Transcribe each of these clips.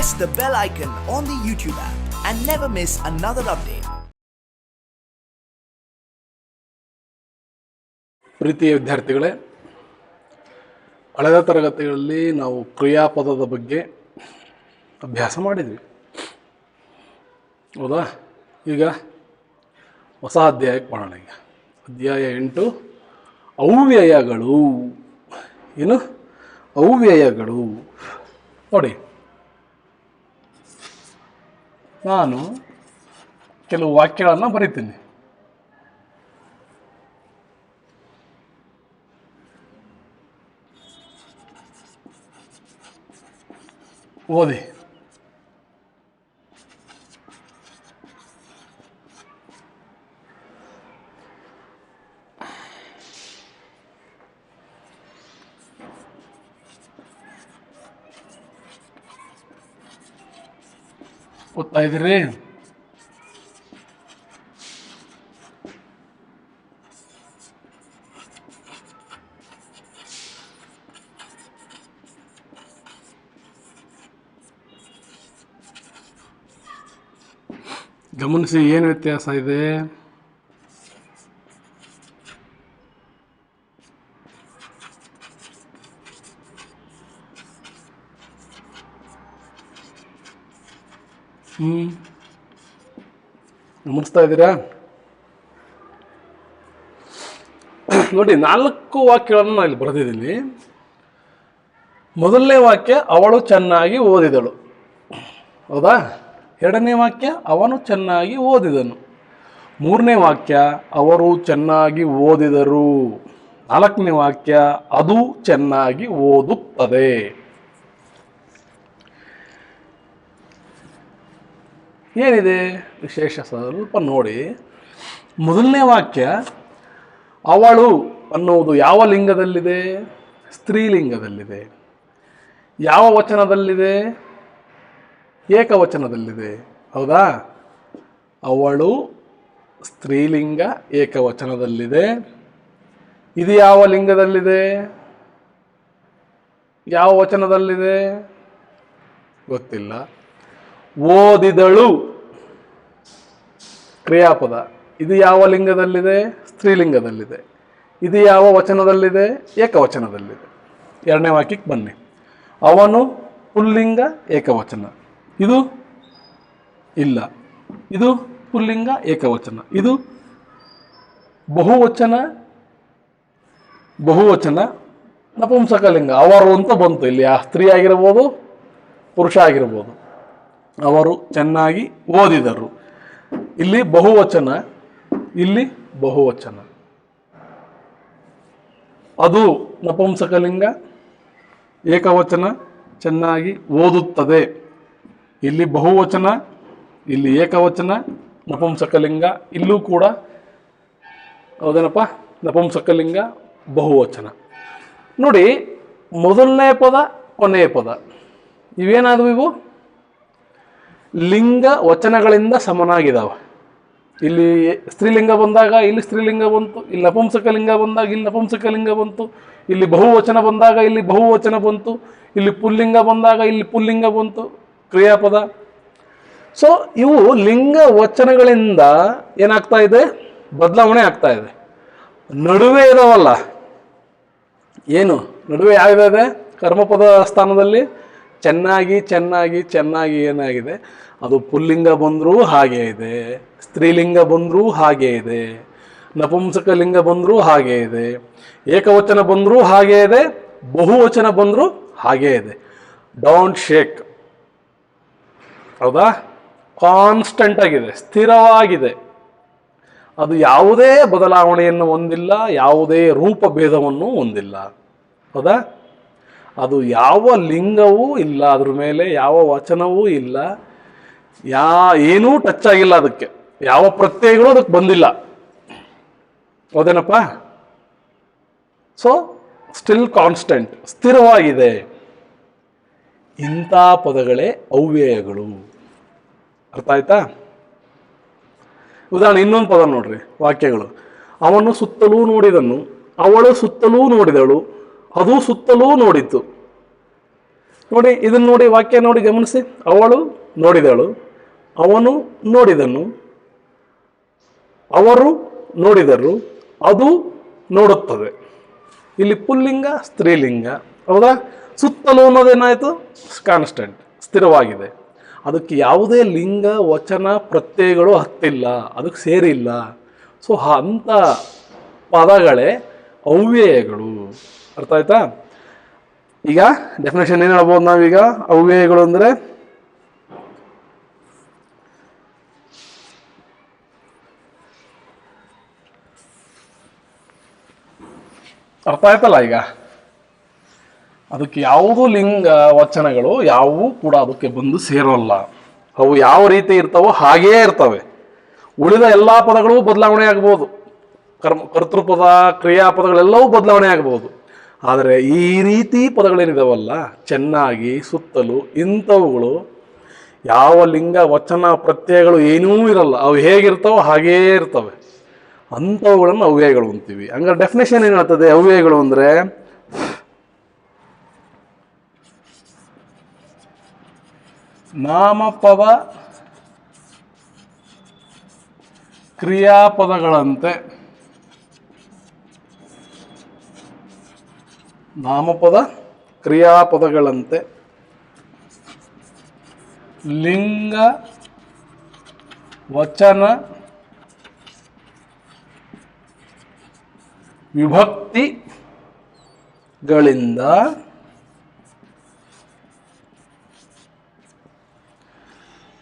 press the bell icon on the YouTube app and never miss another update. ಪ್ರೀತಿಯ ವಿದ್ಯಾರ್ಥಿಗಳೇ, ಕಳೆದ ತರಗತಿಗಳಲ್ಲಿ ನಾವು ಕ್ರಿಯಾಪದದ ಬಗ್ಗೆ ಅಭ್ಯಾಸ ಮಾಡಿದ್ವಿ, ಹೌದಾ? ಈಗ ಹೊಸ ಅಧ್ಯಾಯಕ್ಕೆ ಮಾಡೋಣ. ಈಗ ಅಧ್ಯಾಯ 8, ಅವ್ಯಯಗಳು. ಏನು ಅವ್ಯಯಗಳು? ನೋಡಿ, ನಾನು ಕೆಲವು ವಾಕ್ಯಗಳನ್ನು ಬರೀತೀನಿ. ಓದಿ. ಓದ್ತಾ ಇದ್ದೀರಿ? ಗಮನಿಸಿ, ಏನು ವ್ಯತ್ಯಾಸ ಇದೆ? ಗಮನಿಸ್ತಾ ಇದ್ದೀರಾ? ನೋಡಿ, 4 ವಾಕ್ಯಗಳನ್ನು ನಾನು ಇಲ್ಲಿ ಬರೆದಿದ್ದೀನಿ. ಮೊದಲನೇ ವಾಕ್ಯ, ಅವಳು ಚೆನ್ನಾಗಿ ಓದಿದಳು, ಹೌದಾ? ಎರಡನೇ ವಾಕ್ಯ, ಅವನು ಚೆನ್ನಾಗಿ ಓದಿದನು. ಮೂರನೇ ವಾಕ್ಯ, ಅವರು ಚೆನ್ನಾಗಿ ಓದಿದರು. ನಾಲ್ಕನೇ ವಾಕ್ಯ, ಅದು ಚೆನ್ನಾಗಿ ಓದುತ್ತದೆ. ಏನಿದೆ ವಿಶೇಷ? ಸ್ವಲ್ಪ ನೋಡಿ. ಮೊದಲನೇ ವಾಕ್ಯ, ಅವಳು ಅನ್ನುವುದು ಯಾವ ಲಿಂಗದಲ್ಲಿದೆ? ಸ್ತ್ರೀಲಿಂಗದಲ್ಲಿದೆ. ಯಾವ ವಚನದಲ್ಲಿದೆ? ಏಕವಚನದಲ್ಲಿದೆ, ಹೌದಾ? ಅವಳು ಸ್ತ್ರೀಲಿಂಗ, ಏಕವಚನದಲ್ಲಿದೆ. ಇದು ಯಾವ ಲಿಂಗದಲ್ಲಿದೆ? ಯಾವ ವಚನದಲ್ಲಿದೆ? ಗೊತ್ತಿಲ್ಲ. ಓದಿದಳು ಕ್ರಿಯಾಪದ. ಇದು ಯಾವ ಲಿಂಗದಲ್ಲಿದೆ? ಸ್ತ್ರೀಲಿಂಗದಲ್ಲಿದೆ. ಇದು ಯಾವ ವಚನದಲ್ಲಿದೆ? ಏಕವಚನದಲ್ಲಿದೆ. ಎರಡನೇ ವಾಕ್ಯಕ್ಕೆ ಬನ್ನಿ. ಅವನು ಪುಲ್ಲಿಂಗ, ಏಕವಚನ. ಇದು ಇಲ್ಲ. ಇದು ಪುಲ್ಲಿಂಗ, ಏಕವಚನ. ಇದು ಬಹುವಚನ, ನಪುಂಸಕಲಿಂಗ. ಅವರು ಅಂತ ಬಂತು. ಇಲ್ಲಿ ಆ ಸ್ತ್ರೀ ಆಗಿರ್ಬೋದು, ಪುರುಷ ಆಗಿರ್ಬೋದು. ಅವರು ಚೆನ್ನಾಗಿ ಓದಿದರು. ಇಲ್ಲಿ ಬಹುವಚನ, ಇಲ್ಲಿ ಬಹುವಚನ. ಅದು ನಪುಂಸಕಲಿಂಗ, ಏಕವಚನ, ಚೆನ್ನಾಗಿ ಓದುತ್ತದೆ. ಇಲ್ಲಿ ಬಹುವಚನ, ಇಲ್ಲಿ ಏಕವಚನ, ನಪುಂಸಕಲಿಂಗ. ಇಲ್ಲೂ ಕೂಡ ಹೌದೇನಪ್ಪ, ನಪುಂಸಕಲಿಂಗ, ಬಹುವಚನ. ನೋಡಿ, ಮೊದಲನೇ ಪದ, ಕೊನೆಯ ಪದ, ಇವೇನಾದವು? ಇವು ಲಿಂಗ ವಚನಗಳಿಂದ ಸಮನಾಗಿದ್ದಾವೆ. ಇಲ್ಲಿ ಸ್ತ್ರೀಲಿಂಗ ಬಂದಾಗ ಇಲ್ಲಿ ಸ್ತ್ರೀಲಿಂಗ ಬಂತು, ಇಲ್ಲಿ ನಪುಂಸಕಲಿಂಗ ಬಂದಾಗ ಇಲ್ಲಿ ನಪುಂಸಕಲಿಂಗ ಬಂತು, ಇಲ್ಲಿ ಬಹುವಚನ ಬಂದಾಗ ಇಲ್ಲಿ ಬಹುವಚನ ಬಂತು, ಇಲ್ಲಿ ಪುಲ್ಲಿಂಗ ಬಂದಾಗ ಇಲ್ಲಿ ಪುಲ್ಲಿಂಗ ಬಂತು, ಕ್ರಿಯಾಪದ. ಸೊ ಇವು ಲಿಂಗ ವಚನಗಳಿಂದ ಏನಾಗ್ತಾ ಇದೆ? ಬದಲಾವಣೆ ಆಗ್ತಾ ಇದೆ. ನಡುವೆ ಇದಾವಲ್ಲ, ಏನು ನಡುವೆ ಯಾವ್ದಿದೆ? ಕರ್ಮಪದ ಸ್ಥಾನದಲ್ಲಿ ಚೆನ್ನಾಗಿ ಚೆನ್ನಾಗಿ ಚೆನ್ನಾಗಿ ಏನಾಗಿದೆ? ಅದು ಪುಲ್ಲಿಂಗ ಬಂದರೂ ಹಾಗೇ ಇದೆ, ಸ್ತ್ರೀಲಿಂಗ ಬಂದರೂ ಹಾಗೇ ಇದೆ, ನಪುಂಸಕಲಿಂಗ ಬಂದರೂ ಹಾಗೇ ಇದೆ, ಏಕವಚನ ಬಂದರೂ ಹಾಗೇ ಇದೆ, ಬಹುವಚನ ಬಂದರೂ ಹಾಗೇ ಇದೆ. ಡೋಂಟ್ ಶೇಕ್, ಹೌದಾ? ಕಾನ್ಸ್ಟೆಂಟ್ ಆಗಿದೆ, ಸ್ಥಿರವಾಗಿದೆ. ಅದು ಯಾವುದೇ ಬದಲಾವಣೆಯನ್ನು ಹೊಂದಿಲ್ಲ, ಯಾವುದೇ ರೂಪಭೇದವನ್ನು ಹೊಂದಿಲ್ಲ, ಹೌದಾ? ಅದು ಯಾವ ಲಿಂಗವೂ ಇಲ್ಲ, ಅದ್ರ ಮೇಲೆ ಯಾವ ವಚನವೂ ಇಲ್ಲ, ಏನೂ ಟಚ್ ಆಗಿಲ್ಲ, ಅದಕ್ಕೆ ಯಾವ ಪ್ರತ್ಯಯಗಳು ಅದಕ್ಕೆ ಬಂದಿಲ್ಲ, ಹೌದೇನಪ್ಪ? ಸೊ ಸ್ಟಿಲ್ ಕಾನ್ಸ್ಟೆಂಟ್, ಸ್ಥಿರವಾಗಿದೆ. ಇಂಥ ಪದಗಳೇ ಅವ್ಯಯಗಳು. ಅರ್ಥ ಆಯ್ತಾ? ಉದಾಹರಣೆ ಇನ್ನೊಂದು ಪದ ನೋಡ್ರಿ, ವಾಕ್ಯಗಳು. ಅವನು ಸುತ್ತಲೂ ನೋಡಿದನು, ಅವಳು ಸುತ್ತಲೂ ನೋಡಿದಳು, ಅದು ಸುತ್ತಲೂ ನೋಡಿತು. ನೋಡಿ ಇದನ್ನು ನೋಡಿ, ವಾಕ್ಯ ನೋಡಿ, ಗಮನಿಸಿ. ಅವಳು ನೋಡಿದಳು, ಅವನು ನೋಡಿದನು, ಅವರು ನೋಡಿದರು, ಅದು ನೋಡುತ್ತದೆ. ಇಲ್ಲಿ ಪುಲ್ಲಿಂಗ ಸ್ತ್ರೀಲಿಂಗ, ಹೌದಾ? ಸುತ್ತಲೂ ಅನ್ನೋದೇನಾಯಿತು? ಕಾನ್ಸ್ಟೆಂಟ್, ಸ್ಥಿರವಾಗಿದೆ. ಅದಕ್ಕೆ ಯಾವುದೇ ಲಿಂಗ ವಚನ ಪ್ರತ್ಯಯಗಳು ಹತ್ತಿಲ್ಲ, ಅದಕ್ಕೆ ಸೇರಿಲ್ಲ. ಸೊ ಅಂಥ ಪದಗಳೇ ಅವ್ಯಯಗಳು. ಅರ್ಥ ಆಯ್ತಾ? ಈಗ ಡೆಫಿನೇಷನ್ ಏನು ಹೇಳ್ಬೋದು ನಾವೀಗ? ಅವ್ಯಯಗಳು ಅಂದರೆ ಅರ್ಥ ಆಯ್ತಲ್ಲ? ಈಗ ಅದಕ್ಕೆ ಯಾವುದು ಲಿಂಗ ವಚನಗಳು ಯಾವುವು ಕೂಡ ಅದಕ್ಕೆ ಬಂದು ಸೇರೋಲ್ಲ. ಅವು ಯಾವ ರೀತಿ ಇರ್ತಾವೋ ಹಾಗೇ ಇರ್ತವೆ. ಉಳಿದ ಎಲ್ಲ ಪದಗಳು ಬದಲಾವಣೆ ಆಗ್ಬೋದು, ಕರ್ತೃಪದ ಕ್ರಿಯಾಪದಗಳೆಲ್ಲವೂ ಬದಲಾವಣೆ ಆಗ್ಬೋದು. ಆದರೆ ಈ ರೀತಿ ಪದಗಳೇನಿದಾವಲ್ಲ, ಚೆನ್ನಾಗಿ ಸುತ್ತಲೂ, ಇಂಥವುಗಳು ಯಾವ ಲಿಂಗ ವಚನ ಪ್ರತ್ಯಯಗಳು ಏನೂ ಇರಲ್ಲ, ಅವು ಹೇಗಿರ್ತಾವೋ ಹಾಗೇ ಇರ್ತವೆ. ಅಂಥವುಗಳನ್ನು ಅವ್ಯಯಗಳು ಅಂತೀವಿ. ಹಂಗಾರೆ ಡೆಫಿನೇಷನ್ ಏನು ಹೇಳ್ತದೆ? ಅವ್ಯಯಗಳು ಅಂದರೆ ನಾಮಪದ ಕ್ರಿಯಾಪದಗಳಂತೆ, ನಾಮಪದ ಕ್ರಿಯಾಪದಗಳಂತೆ ಲಿಂಗ ವಚನ ವಿಭಕ್ತಿಗಳಿಂದ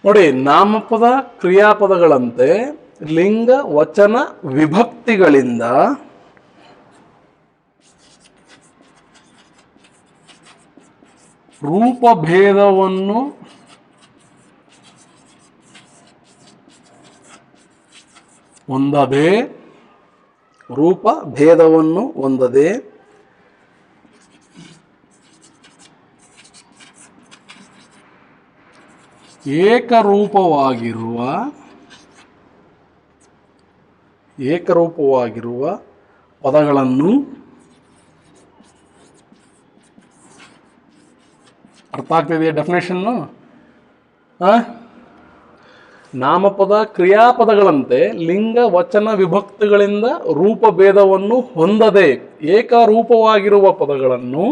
ನೋಡಿ, ನಾಮಪದ ಕ್ರಿಯಾಪದಗಳಂತೆ ಲಿಂಗ ವಚನ ವಿಭಕ್ತಿಗಳಿಂದ ರೂಪಭೇದವನ್ನು ಹೊಂದದೆ, ರೂಪ ಭೇದವನ್ನು ಹೊಂದದೆ ಏಕರೂಪವಾಗಿರುವ ಪದಗಳನ್ನು, ಅರ್ಥ ಆಗ್ತಿದೆಯಾ ಡೆಫಿನೇಷನ್ನು? ನಾಮಪದ ಕ್ರಿಯಾಪದಗಳಂತೆ ಲಿಂಗ ವಚನ ವಿಭಕ್ತಿಗಳಿಂದ ರೂಪಭೇದವನ್ನು ಹೊಂದದೆ ಏಕರೂಪವಾಗಿರುವ ಪದಗಳನ್ನು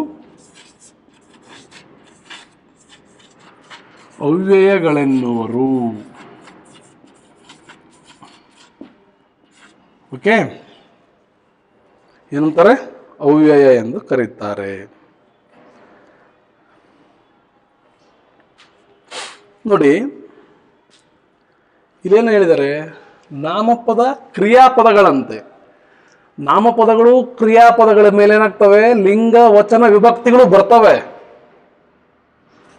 ಅವ್ಯಯಗಳೆನ್ನುವರು. ಓಕೆ, ಏನಂತಾರೆ? ಅವ್ಯಯ ಎಂದು ಕರೀತಾರೆ. ನೋಡಿ, ಇದೇನು ಹೇಳಿದ್ದಾರೆ? ನಾಮಪದ ಕ್ರಿಯಾಪದಗಳಂತೆ. ನಾಮಪದಗಳು ಕ್ರಿಯಾಪದಗಳ ಮೇಲೆ ಏನಾಗ್ತವೆ? ಲಿಂಗ ವಚನ ವಿಭಕ್ತಿಗಳು ಬರ್ತವೆ,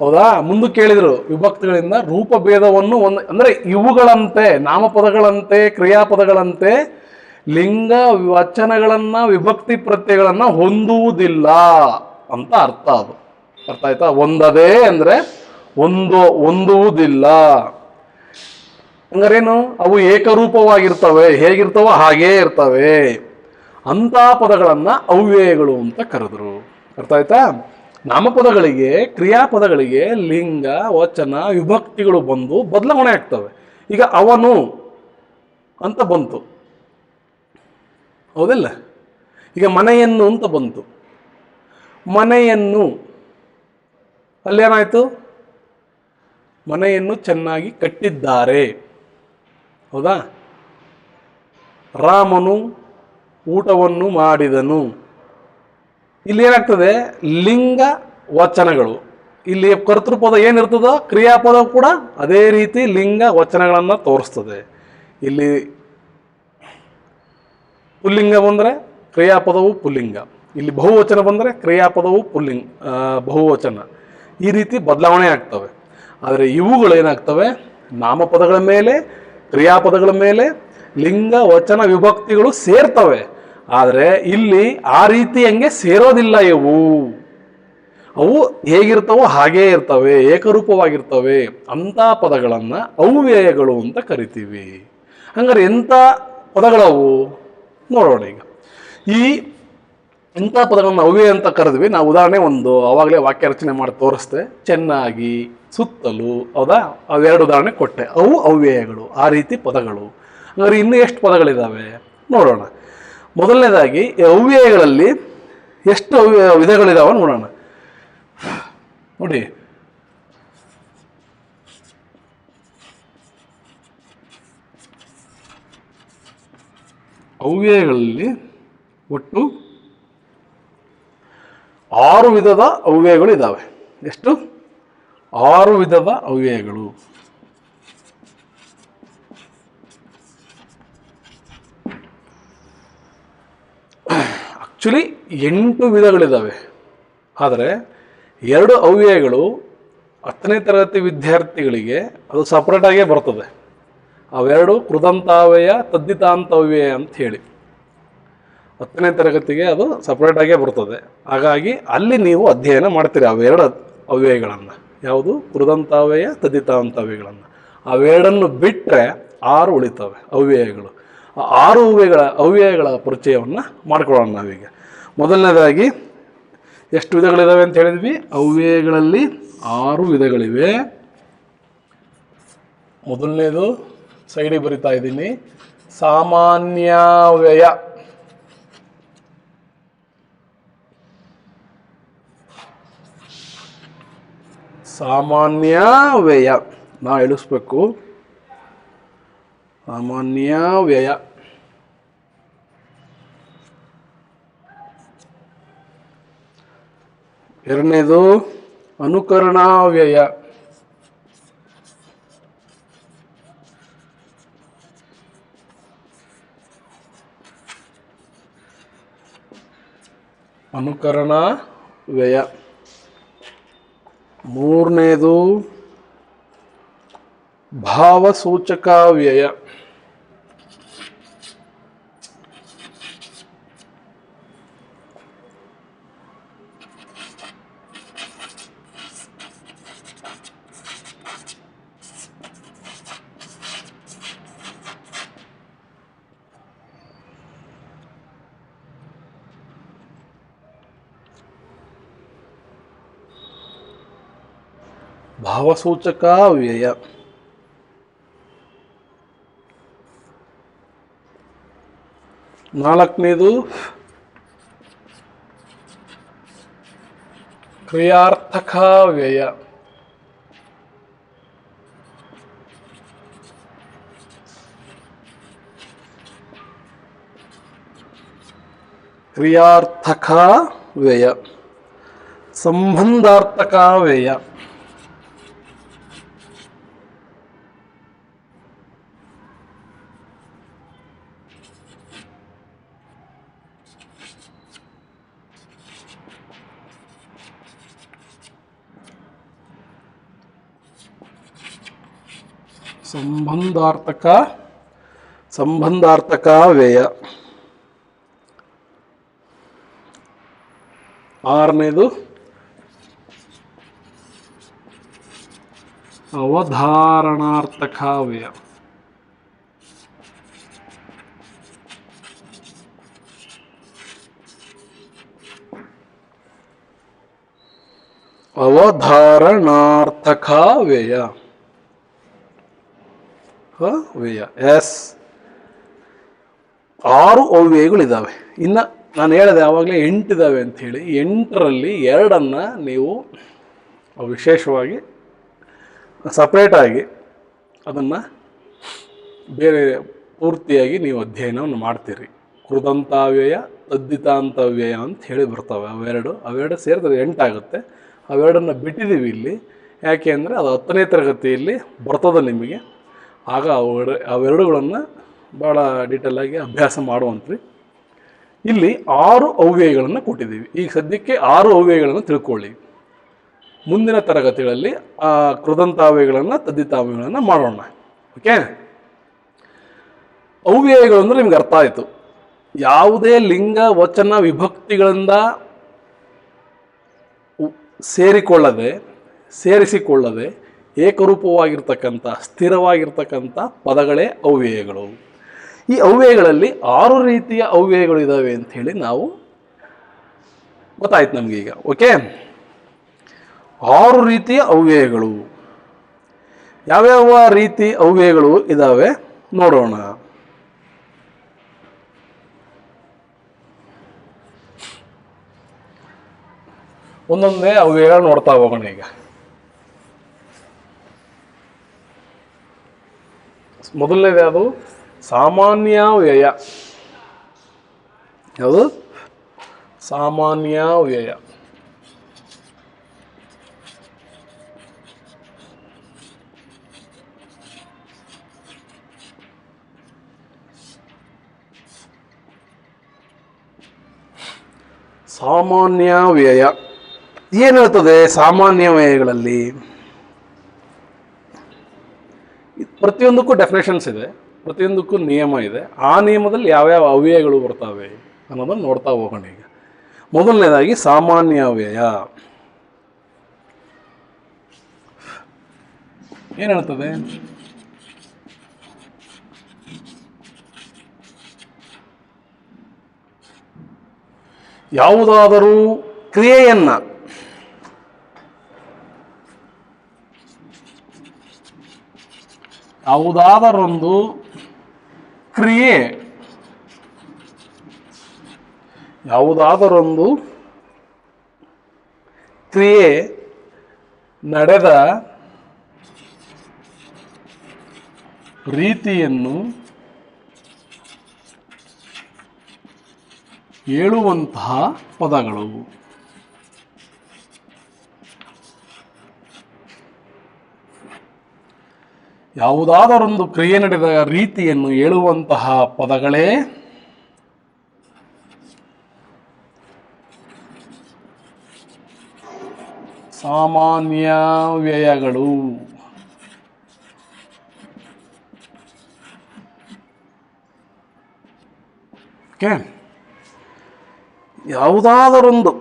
ಹೌದಾ? ಮುಂದಕ್ಕೆ ಹೇಳಿದ್ರು ವಿಭಕ್ತಿಗಳಿಂದ ರೂಪಭೇದವನ್ನು ಅಂದ್ರೆ ಇವುಗಳಂತೆ, ನಾಮಪದಗಳಂತೆ ಕ್ರಿಯಾಪದಗಳಂತೆ ಲಿಂಗ ವಚನಗಳನ್ನ ವಿಭಕ್ತಿ ಪ್ರತ್ಯಯಗಳನ್ನ ಹೊಂದುವುದಿಲ್ಲ ಅಂತ ಅರ್ಥ. ಅದು ಅರ್ಥ ಆಯ್ತಾ? ಹೊಂದದೆ ಅಂದ್ರೆ ಹೊಂದುವುದಿಲ್ಲ. ಹಂಗಾರೇನು? ಅವು ಏಕರೂಪವಾಗಿರ್ತವೆ, ಹೇಗಿರ್ತವೋ ಹಾಗೇ ಇರ್ತವೆ. ಅಂತ ಪದಗಳನ್ನ ಅವ್ಯಯಗಳು ಅಂತ ಕರೆದ್ರು. ಅರ್ಥ ಆಯ್ತಾ? ನಾಮಪದಗಳಿಗೆ ಕ್ರಿಯಾಪದಗಳಿಗೆ ಲಿಂಗ ವಚನ ವಿಭಕ್ತಿಗಳು ಬಂದು ಬದಲಾವಣೆ ಆಗ್ತವೆ. ಈಗ ಅವನು ಅಂತ ಬಂತು, ಹೌದಿಲ್ಲ? ಈಗ ಮನೆಯನ್ನು ಅಂತ ಬಂತು, ಮನೆಯನ್ನು, ಅಲ್ಲೇನಾಯ್ತು? ಮನೆಯನ್ನು ಚೆನ್ನಾಗಿ ಕಟ್ಟಿದ್ದಾರೆ, ಹೌದಾ? ರಾಮನು ಊಟವನ್ನು ಮಾಡಿದನು. ಇಲ್ಲಿ ಏನಾಗ್ತದೆ? ಲಿಂಗ ವಚನಗಳು. ಇಲ್ಲಿ ಕರ್ತೃಪದ ಏನಿರ್ತದೋ ಕ್ರಿಯಾಪದ ಕೂಡ ಅದೇ ರೀತಿ ಲಿಂಗ ವಚನಗಳನ್ನು ತೋರಿಸ್ತದೆ. ಇಲ್ಲಿ ಪುಲ್ಲಿಂಗ ಬಂದರೆ ಕ್ರಿಯಾಪದವು ಪುಲ್ಲಿಂಗ, ಇಲ್ಲಿ ಬಹುವಚನ ಬಂದರೆ ಕ್ರಿಯಾಪದವು ಬಹುವಚನ. ಈ ರೀತಿ ಬದಲಾವಣೆ ಆಗ್ತವೆ. ಆದರೆ ಇವುಗಳು ಏನಾಗ್ತವೆ? ನಾಮಪದಗಳ ಮೇಲೆ ಕ್ರಿಯಾಪದಗಳ ಮೇಲೆ ಲಿಂಗ ವಚನ ವಿಭಕ್ತಿಗಳು ಸೇರ್ತವೆ. ಆದರೆ ಇಲ್ಲಿ ಆ ರೀತಿ ಹಂಗೆ ಸೇರೋದಿಲ್ಲ. ಅವು ಹೇಗಿರ್ತವೋ ಹಾಗೇ ಇರ್ತವೆ, ಏಕರೂಪವಾಗಿರ್ತವೆ. ಅಂಥ ಪದಗಳನ್ನು ಅವ್ಯಯಗಳು ಅಂತ ಕರಿತೀವಿ. ಹಂಗಾರೆ ಎಂಥ ಪದಗಳವು ನೋಡೋಣ. ಈಗ ಈ ಇಂಥ ಪದಗಳನ್ನು ಅವ್ಯಯ ಅಂತ ಕರೆದ್ವಿ. ನಾವು ಉದಾಹರಣೆ ಒಂದು ಆವಾಗಲೇ ವಾಕ್ಯ ರಚನೆ ಮಾಡಿ ತೋರಿಸ್ದೆ, ಚೆನ್ನಾಗಿ, ಸುತ್ತಲೂ, ಹೌದಾ? ಅವೆರಡು ಉದಾಹರಣೆ ಕೊಟ್ಟೆ. ಅವು ಅವ್ಯಯಗಳು, ಆ ರೀತಿ ಪದಗಳು. ಹಾಗಾದ್ರೆ ಇನ್ನೂ ಎಷ್ಟು ಪದಗಳಿದ್ದಾವೆ ನೋಡೋಣ. ಮೊದಲನೇದಾಗಿ ಅವ್ಯಯಗಳಲ್ಲಿ ಎಷ್ಟು ವಿಧಗಳಿದಾವೆ ನೋಡೋಣ. ನೋಡಿ, ಅವ್ಯಯಗಳಲ್ಲಿ ಒಟ್ಟು 6 ವಿಧದ ಅವ್ಯಯಗಳು ಇದ್ದಾವೆ. ಎಷ್ಟು? 6 ವಿಧದ ಅವ್ಯಯಗಳು. ಆಕ್ಚುಲಿ 8 ವಿಧಗಳಿದ್ದಾವೆ. ಆದರೆ 2 ಅವ್ಯಯಗಳು 10ನೇ ತರಗತಿ ವಿದ್ಯಾರ್ಥಿಗಳಿಗೆ ಅದು ಸಪ್ರೇಟಾಗೇ ಬರ್ತದೆ. ಅವೆರಡು ಕೃದಂತಾವ್ಯಯ, ತದ್ದಿತಾಂತವ್ಯಯ ಅಂತ ಹೇಳಿ 10ನೇ ತರಗತಿಗೆ ಅದು ಸಪ್ರೇಟಾಗೇ ಬರ್ತದೆ. ಹಾಗಾಗಿ ಅಲ್ಲಿ ನೀವು ಅಧ್ಯಯನ ಮಾಡ್ತೀರಿ ಅವೆರಡು ಅವ್ಯಯಗಳನ್ನು. ಯಾವುದು? ಕೃದಂತಾವ್ಯಯ, ತದ್ದಿತಾಂತವ್ಯಯಗಳನ್ನು. ಅವೆರಡನ್ನು ಬಿಟ್ಟರೆ 6 ಉಳಿತವೆ ಅವ್ಯಯಗಳು. ಆ 6 ಅವ್ಯಯಗಳ ಪರಿಚಯವನ್ನು ಮಾಡ್ಕೊಳ್ಳೋಣ ನಾವೀಗ. ಮೊದಲನೇದಾಗಿ ಎಷ್ಟು ವಿಧಗಳಿದ್ದಾವೆ ಅಂತ ಹೇಳಿದ್ವಿ? ಅವ್ಯಯಗಳಲ್ಲಿ 6 ವಿಧಗಳಿವೆ. ಮೊದಲನೇದು ಸೈಡಿಗೆ ಬರಿತಾ ಇದ್ದೀನಿ, ಸಾಮಾನ್ಯಾವ್ಯಯ. ಸಾಮಾನ್ಯಾವ್ಯಯ ನಾವು ಎಳಿಸ್ಬೇಕು. ಸಾಮಾನ್ಯಾವ್ಯಯ. ಎರಡನೇದು ಅನುಕರಣಾವ್ಯಯ. ಅನುಕರಣಾವ್ಯಯ. ಮೂರನೇದು ಭಾವಸೂಚಕಾವ್ಯಯ. ಭಾವಸೂಚಕಾವ್ಯಯ. ನಾಲ್ಕನೇದು ಕ್ರಿಯಾರ್ಥಕಾವ್ಯಯ. ಕ್ರಿಯಾರ್ಥಕಾವ್ಯಯ. ಸಂಬಂಧಾರ್ಥಕಾವ್ಯಯ. ಸಂಬಂಧಾರ್ಥಕಾವ್ಯಯ. ಆರನೇದು ಅವಧಾರಣಾರ್ಥಕಾವ್ಯ. ಅವಧಾರಣಾರ್ಥಕಾವ್ಯಯ. ಎಸ್, 6 ಅವ್ಯಯಗಳಿದ್ದಾವೆ. ಇನ್ನು ನಾನು ಹೇಳಿದೆ ಆವಾಗಲೇ 8 ಇದ್ದಾವೆ ಅಂಥೇಳಿ. 8ರಲ್ಲಿ 2 ನೀವು ವಿಶೇಷವಾಗಿ ಸಪ್ರೇಟಾಗಿ ಅದನ್ನು ಬೇರೆ ಪೂರ್ತಿಯಾಗಿ ನೀವು ಅಧ್ಯಯನವನ್ನು ಮಾಡ್ತೀರಿ. ಕೃದಂತಾವ್ಯಯ, ತದ್ದಿತಾಂತವ್ಯಯ ಅಂತ ಹೇಳಿ ಬರ್ತವೆ. ಅವೆರಡು ಸೇರಿದ್ರೆ 8 ಆಗುತ್ತೆ. ಅವೆರಡನ್ನು ಬಿಟ್ಟಿದ್ದೀವಿ ಇಲ್ಲಿ. ಯಾಕೆ ಅಂದರೆ ಅದು 10ನೇ ತರಗತಿಯಲ್ಲಿ ಬರ್ತದೆ ನಿಮಗೆ. ಆಗ ಅವೆರಡುಗಳನ್ನು ಭಾಳ ಡೀಟೇಲಾಗಿ ಅಭ್ಯಾಸ ಮಾಡುವಂತ್ರಿ. ಇಲ್ಲಿ 6 ಅವ್ಯಯಗಳನ್ನು ಕೊಟ್ಟಿದ್ದೀವಿ. ಈಗ ಸದ್ಯಕ್ಕೆ 6 ಅವ್ಯಯಗಳನ್ನು ತಿಳ್ಕೊಳ್ಳಿ. ಮುಂದಿನ ತರಗತಿಗಳಲ್ಲಿ ಆ ಕೃದಂತಾವ್ಯಯಗಳನ್ನು, ತದ್ದಿತಾವ್ಯಯಗಳನ್ನು ಮಾಡೋಣ. ಓಕೆ? ಅವ್ಯಯಗಳು ಅಂದರೆ ನಿಮ್ಗೆ ಅರ್ಥ ಆಯಿತು. ಯಾವುದೇ ಲಿಂಗ, ವಚನ, ವಿಭಕ್ತಿಗಳಿಂದ ಸೇರಿಸಿಕೊಳ್ಳದೆ ಏಕರೂಪವಾಗಿರ್ತಕ್ಕಂಥ, ಸ್ಥಿರವಾಗಿರ್ತಕ್ಕಂಥ ಪದಗಳೇ ಅವ್ಯಯಗಳು. ಈ ಅವ್ಯಯಗಳಲ್ಲಿ 6 ರೀತಿಯ ಅವ್ಯಯಗಳು ಇದ್ದಾವೆ ಅಂಥೇಳಿ ನಾವು ಗೊತ್ತಾಯ್ತು ನಮ್ಗೆ ಈಗ. ಓಕೆ, 6 ರೀತಿಯ ಅವ್ಯಯಗಳು. ಯಾವ್ಯಾವ ರೀತಿ ಅವ್ಯಯಗಳು ಇದಾವೆ ನೋಡೋಣ. ಒಂದೊಂದೇ ಅವ್ಯಯಗಳು ನೋಡ್ತಾ ಹೋಗೋಣ ಈಗ. ಮೊದಲನೇದು ಯಾವುದು? ಸಾಮಾನ್ಯಾವ್ಯಯ. ಯಾವುದು? ಸಾಮಾನ್ಯಾವ್ಯಯ. ಸಾಮಾನ್ಯಾವ್ಯಯ ಏನು ಹೇಳ್ತದೆ? ಸಾಮಾನ್ಯಾವ್ಯಯಗಳಲ್ಲಿ ಪ್ರತಿಯೊಂದಕ್ಕೂ ಡೆಫಿನೇಷನ್ಸ್ ಇದೆ, ಪ್ರತಿಯೊಂದಕ್ಕೂ ನಿಯಮ ಇದೆ. ಆ ನಿಯಮದಲ್ಲಿ ಯಾವ್ಯಾವ ಅವ್ಯಯಗಳು ಬರ್ತವೆ ಅನ್ನೋದನ್ನು ನೋಡ್ತಾ ಹೋಗೋಣ ಈಗ. ಮೊದಲನೇದಾಗಿ ಸಾಮಾನ್ಯಾವ್ಯಯ ಏನು ಹೇಳ್ತದೆ? ಯಾವುದಾದರೂ ಕ್ರಿಯೆಯನ್ನ ಯಾವುದಾದರೊಂದು ಕ್ರಿಯೆ ನಡೆದ ರೀತಿಯನ್ನು ಹೇಳುವಂತಹ ಪದಗಳು. ಯಾವುದಾದರೊಂದು ಕ್ರಿಯೆ ನಡೆದ ರೀತಿಯನ್ನು ಹೇಳುವಂತಹ ಪದಗಳೇ ಸಾಮಾನ್ಯಾವ್ಯಯಗಳು. ಓಕೆ, ಯಾವುದಾದರೊಂದು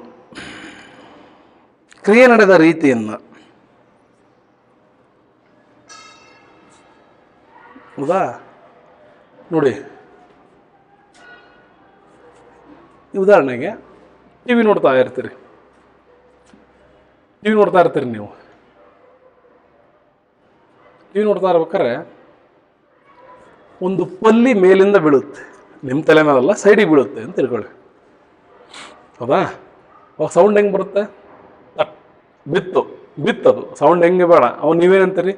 ಕ್ರಿಯೆ ನಡೆದ ರೀತಿಯನ್ನು, ಹೌದಾ? ನೋಡಿ, ಉದಾಹರಣೆಗೆ ಟಿ ವಿ ನೋಡ್ತಾ ಇರ್ತೀರಿ ನೀವು. ಟಿ ವಿ ನೋಡ್ತಾ ಇರ್ಬೇಕಾದ್ರೆ ಒಂದು ಪಲ್ಲಿ ಮೇಲಿಂದ ಬೀಳುತ್ತೆ, ನಿಮ್ಮ ತಲೆ ಮೇಲಲ್ಲ, ಸೈಡಿಗೆ ಬೀಳುತ್ತೆ ಅಂತ ತಿಳ್ಕೊಳ್ಳಿ. ಹೌದಾ? ಅವಾಗ ಸೌಂಡ್ ಹೆಂಗೆ ಬರುತ್ತೆ? ಬಿತ್ತದು ಸೌಂಡ್ ಹೆಂಗೆ ಬೇಡ. ಅವಾಗ ನೀವೇನಂತೀರಿ?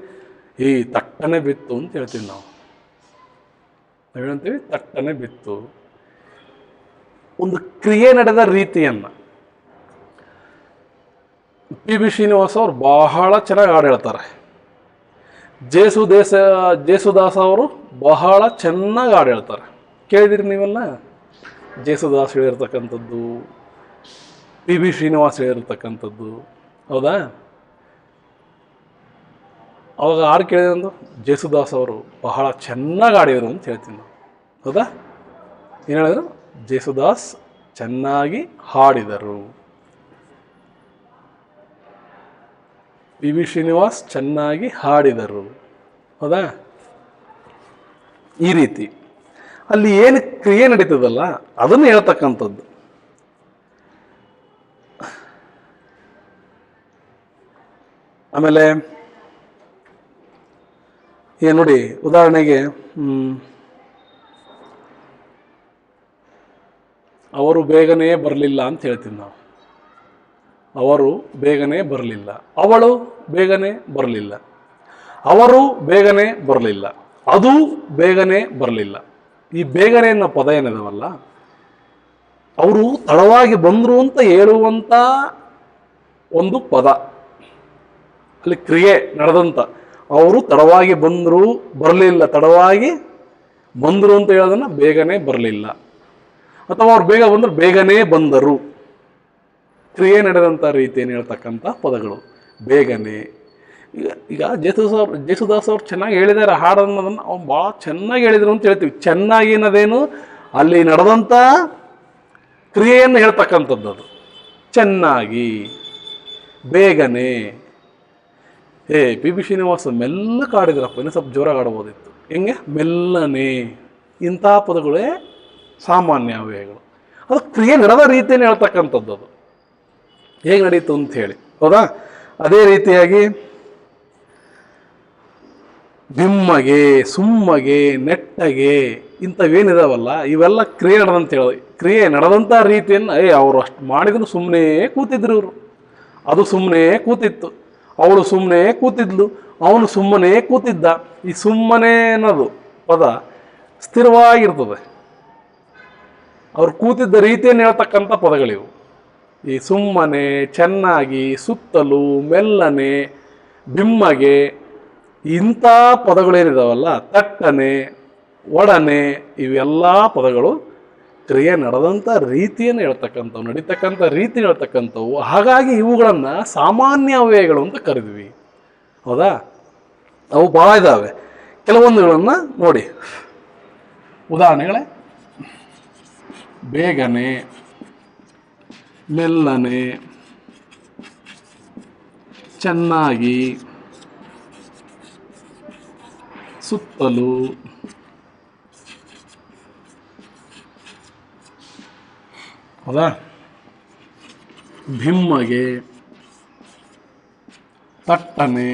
ಈ ತಟ್ಟನೆ ಬಿತ್ತು ಅಂತ ಹೇಳ್ತೀವಿ ನಾವೇನಂತೀವಿ? ತಟ್ಟನೆ ಬಿತ್ತು. ಒಂದು ಕ್ರಿಯೆ ನಡೆದ ರೀತಿಯನ್ನು ಪಿ ಶ್ರೀನಿವಾಸ್ ಅವರು ಬಹಳ ಚೆನ್ನಾಗಿ ಹಾಡು ಹೇಳ್ತಾರೆ. ಜೇಸುದಾಸ್ ಅವರು ಬಹಳ ಚೆನ್ನಾಗಿ ಹಾಡು ಹೇಳ್ತಾರೆ. ಕೇಳಿದಿರಿ ನೀವೆಲ್ಲ? ಜೇಸುದಾಸ್ ಹೇಳಿರ್ತಕ್ಕಂಥದ್ದು, ಪಿ ಶ್ರೀನಿವಾಸ್ ಹೇಳಿರ್ತಕ್ಕಂಥದ್ದು, ಹೌದಾ? ಅವಾಗ ಹಾಡು ಕೇಳಿದಂದು ಜೇಸುದಾಸ್ ಅವರು ಬಹಳ ಚೆನ್ನಾಗಿ ಹಾಡಿದರು ಅಂತ ಹೇಳ್ತೀನಿ ನಾವು, ಹೌದಾ? ಏನು ಹೇಳಿದ್ರು? ಜೇಸುದಾಸ್ ಚೆನ್ನಾಗಿ ಹಾಡಿದರು, ಪಿ ಶ್ರೀನಿವಾಸ್ ಚೆನ್ನಾಗಿ ಹಾಡಿದರು, ಹೌದಾ? ಈ ರೀತಿ ಅಲ್ಲಿ ಏನು ಕ್ರಿಯೆ ನಡೀತದಲ್ಲ ಅದನ್ನು ಹೇಳ್ತಕ್ಕಂಥದ್ದು. ಆಮೇಲೆ ಏನು ನೋಡಿ, ಉದಾಹರಣೆಗೆ ಅವರು ಬೇಗನೆ ಬರಲಿಲ್ಲ ಅಂತ ಹೇಳ್ತೀವಿ ನಾವು. ಅವರು ಬೇಗನೆ ಬರಲಿಲ್ಲ, ಅವಳು ಬೇಗನೆ ಬರಲಿಲ್ಲ, ಅವರು ಬೇಗನೆ ಬರಲಿಲ್ಲ, ಅದು ಬೇಗನೆ ಬರಲಿಲ್ಲ. ಈ ಬೇಗನೆ ಅನ್ನೋ ಪದ ಏನಿದಾವಲ್ಲ, ಅವರು ತಡವಾಗಿ ಬಂದರು ಅಂತ ಹೇಳುವಂಥ ಒಂದು ಪದ. ಅಲ್ಲಿ ಕ್ರಿಯೆ ನಡೆದಂಥ, ಅವರು ತಡವಾಗಿ ಬಂದರು, ಬರಲಿಲ್ಲ, ತಡವಾಗಿ ಬಂದರು ಅಂತ ಹೇಳೋದನ್ನ ಬೇಗನೆ ಬರಲಿಲ್ಲ, ಅಥವಾ ಅವ್ರು ಬೇಗ ಬಂದರು, ಬೇಗನೆ ಬಂದರು. ಕ್ರಿಯೆ ನಡೆದಂಥ ರೀತಿಯನ್ನು ಹೇಳ್ತಕ್ಕಂಥ ಪದಗಳು ಬೇಗನೆ. ಈಗ ಜೇಸುದಾಸ್ ಅವ್ರು ಚೆನ್ನಾಗಿ ಹೇಳಿದ್ದಾರೆ ಹಾಡು ಅನ್ನೋದನ್ನು, ಅವ್ನು ಭಾಳ ಚೆನ್ನಾಗಿ ಹೇಳಿದರು ಅಂತ ಹೇಳ್ತೀವಿ. ಚೆನ್ನಾಗಿ ಅನ್ನೋದೇನು? ಅಲ್ಲಿ ನಡೆದಂಥ ಕ್ರಿಯೆಯನ್ನು ಹೇಳ್ತಕ್ಕಂಥದ್ದು ಅದು. ಚೆನ್ನಾಗಿ, ಬೇಗನೆ. ಪಿ ಶ್ರೀನಿವಾಸ ಮೆಲ್ಲಕ್ಕೆ ಆಡಿದ್ರಪ್ಪ, ಇನ್ನೂ ಸ್ವಲ್ಪ ಜೋರಾಗಿ ಆಡ್ಬೋದಿತ್ತು. ಹೆಂಗೆ? ಮೆಲ್ಲನೆ. ಇಂಥ ಪದಗಳೇ ಸಾಮಾನ್ಯಾವ್ಯಯಗಳು. ಅದು ಕ್ರಿಯೆ ನಡೆದ ರೀತಿಯನ್ನು ಹೇಳ್ತಕ್ಕಂಥದ್ದು ಅದು. ಹೇಗೆ ನಡೀತು ಅಂತ ಹೇಳಿ, ಹೌದಾ? ಅದೇ ರೀತಿಯಾಗಿ ಬಿಮ್ಮಗೆ, ಸುಮ್ಮಗೆ, ನೆಟ್ಟಗೆ ಇಂಥವೇನಿದಾವಲ್ಲ ಇವೆಲ್ಲ ಕ್ರಿಯೆ ನಡೆದಂತ ಹೇಳಿ, ಕ್ರಿಯೆ ನಡೆದಂಥ ರೀತಿಯನ್ನು ಅವರು ಅಷ್ಟು ಮಾಡಿದ್ರು ಸುಮ್ಮನೆ ಕೂತಿದ್ರು ಇವರು. ಅದು ಸುಮ್ಮನೆ ಕೂತಿತ್ತು, ಅವಳು ಸುಮ್ಮನೆ ಕೂತಿದ್ಲು, ಅವನು ಸುಮ್ಮನೆ ಕೂತಿದ್ದ. ಈ ಸುಮ್ಮನೆ ಅನ್ನೋದು ಪದ ಸ್ಥಿರವಾಗಿರ್ತದೆ. ಅವ್ರು ಕೂತಿದ್ದ ರೀತಿಯನ್ನು ಹೇಳ್ತಕ್ಕಂಥ ಪದಗಳಿವು. ಈ ಸುಮ್ಮನೆ, ಚೆನ್ನಾಗಿ, ಸುತ್ತಲೂ, ಮೆಲ್ಲನೆ, ಬಿಮ್ಮಗೆ ಇಂಥ ಪದಗಳೇನಿದಾವಲ್ಲ, ತಟ್ಟನೆ, ಒಡನೆ, ಇವೆಲ್ಲ ಪದಗಳು ಕ್ರಿಯೆ ನಡೆದಂಥ ರೀತಿಯನ್ನು ಹೇಳ್ತಕ್ಕಂಥವು, ನಡೀತಕ್ಕಂಥ ರೀತಿ ಹೇಳ್ತಕ್ಕಂಥವು. ಹಾಗಾಗಿ ಇವುಗಳನ್ನು ಸಾಮಾನ್ಯ ಅವ್ಯಯಗಳು ಅಂತ ಕರೆದ್ವಿ, ಹೌದಾ? ಅವು ಭಾಳ ಇದ್ದಾವೆ. ಕೆಲವೊಂದುಗಳನ್ನು ನೋಡಿ, ಉದಾಹರಣೆಗಳೇ ಬೇಗನೆ, ಮೆಲ್ಲನೆ, ಚೆನ್ನಾಗಿ, ಸುತ್ತಲೂ, ಹೌದಾ? ಬಿಮ್ಮಗೆ, ತಟ್ಟನೆ,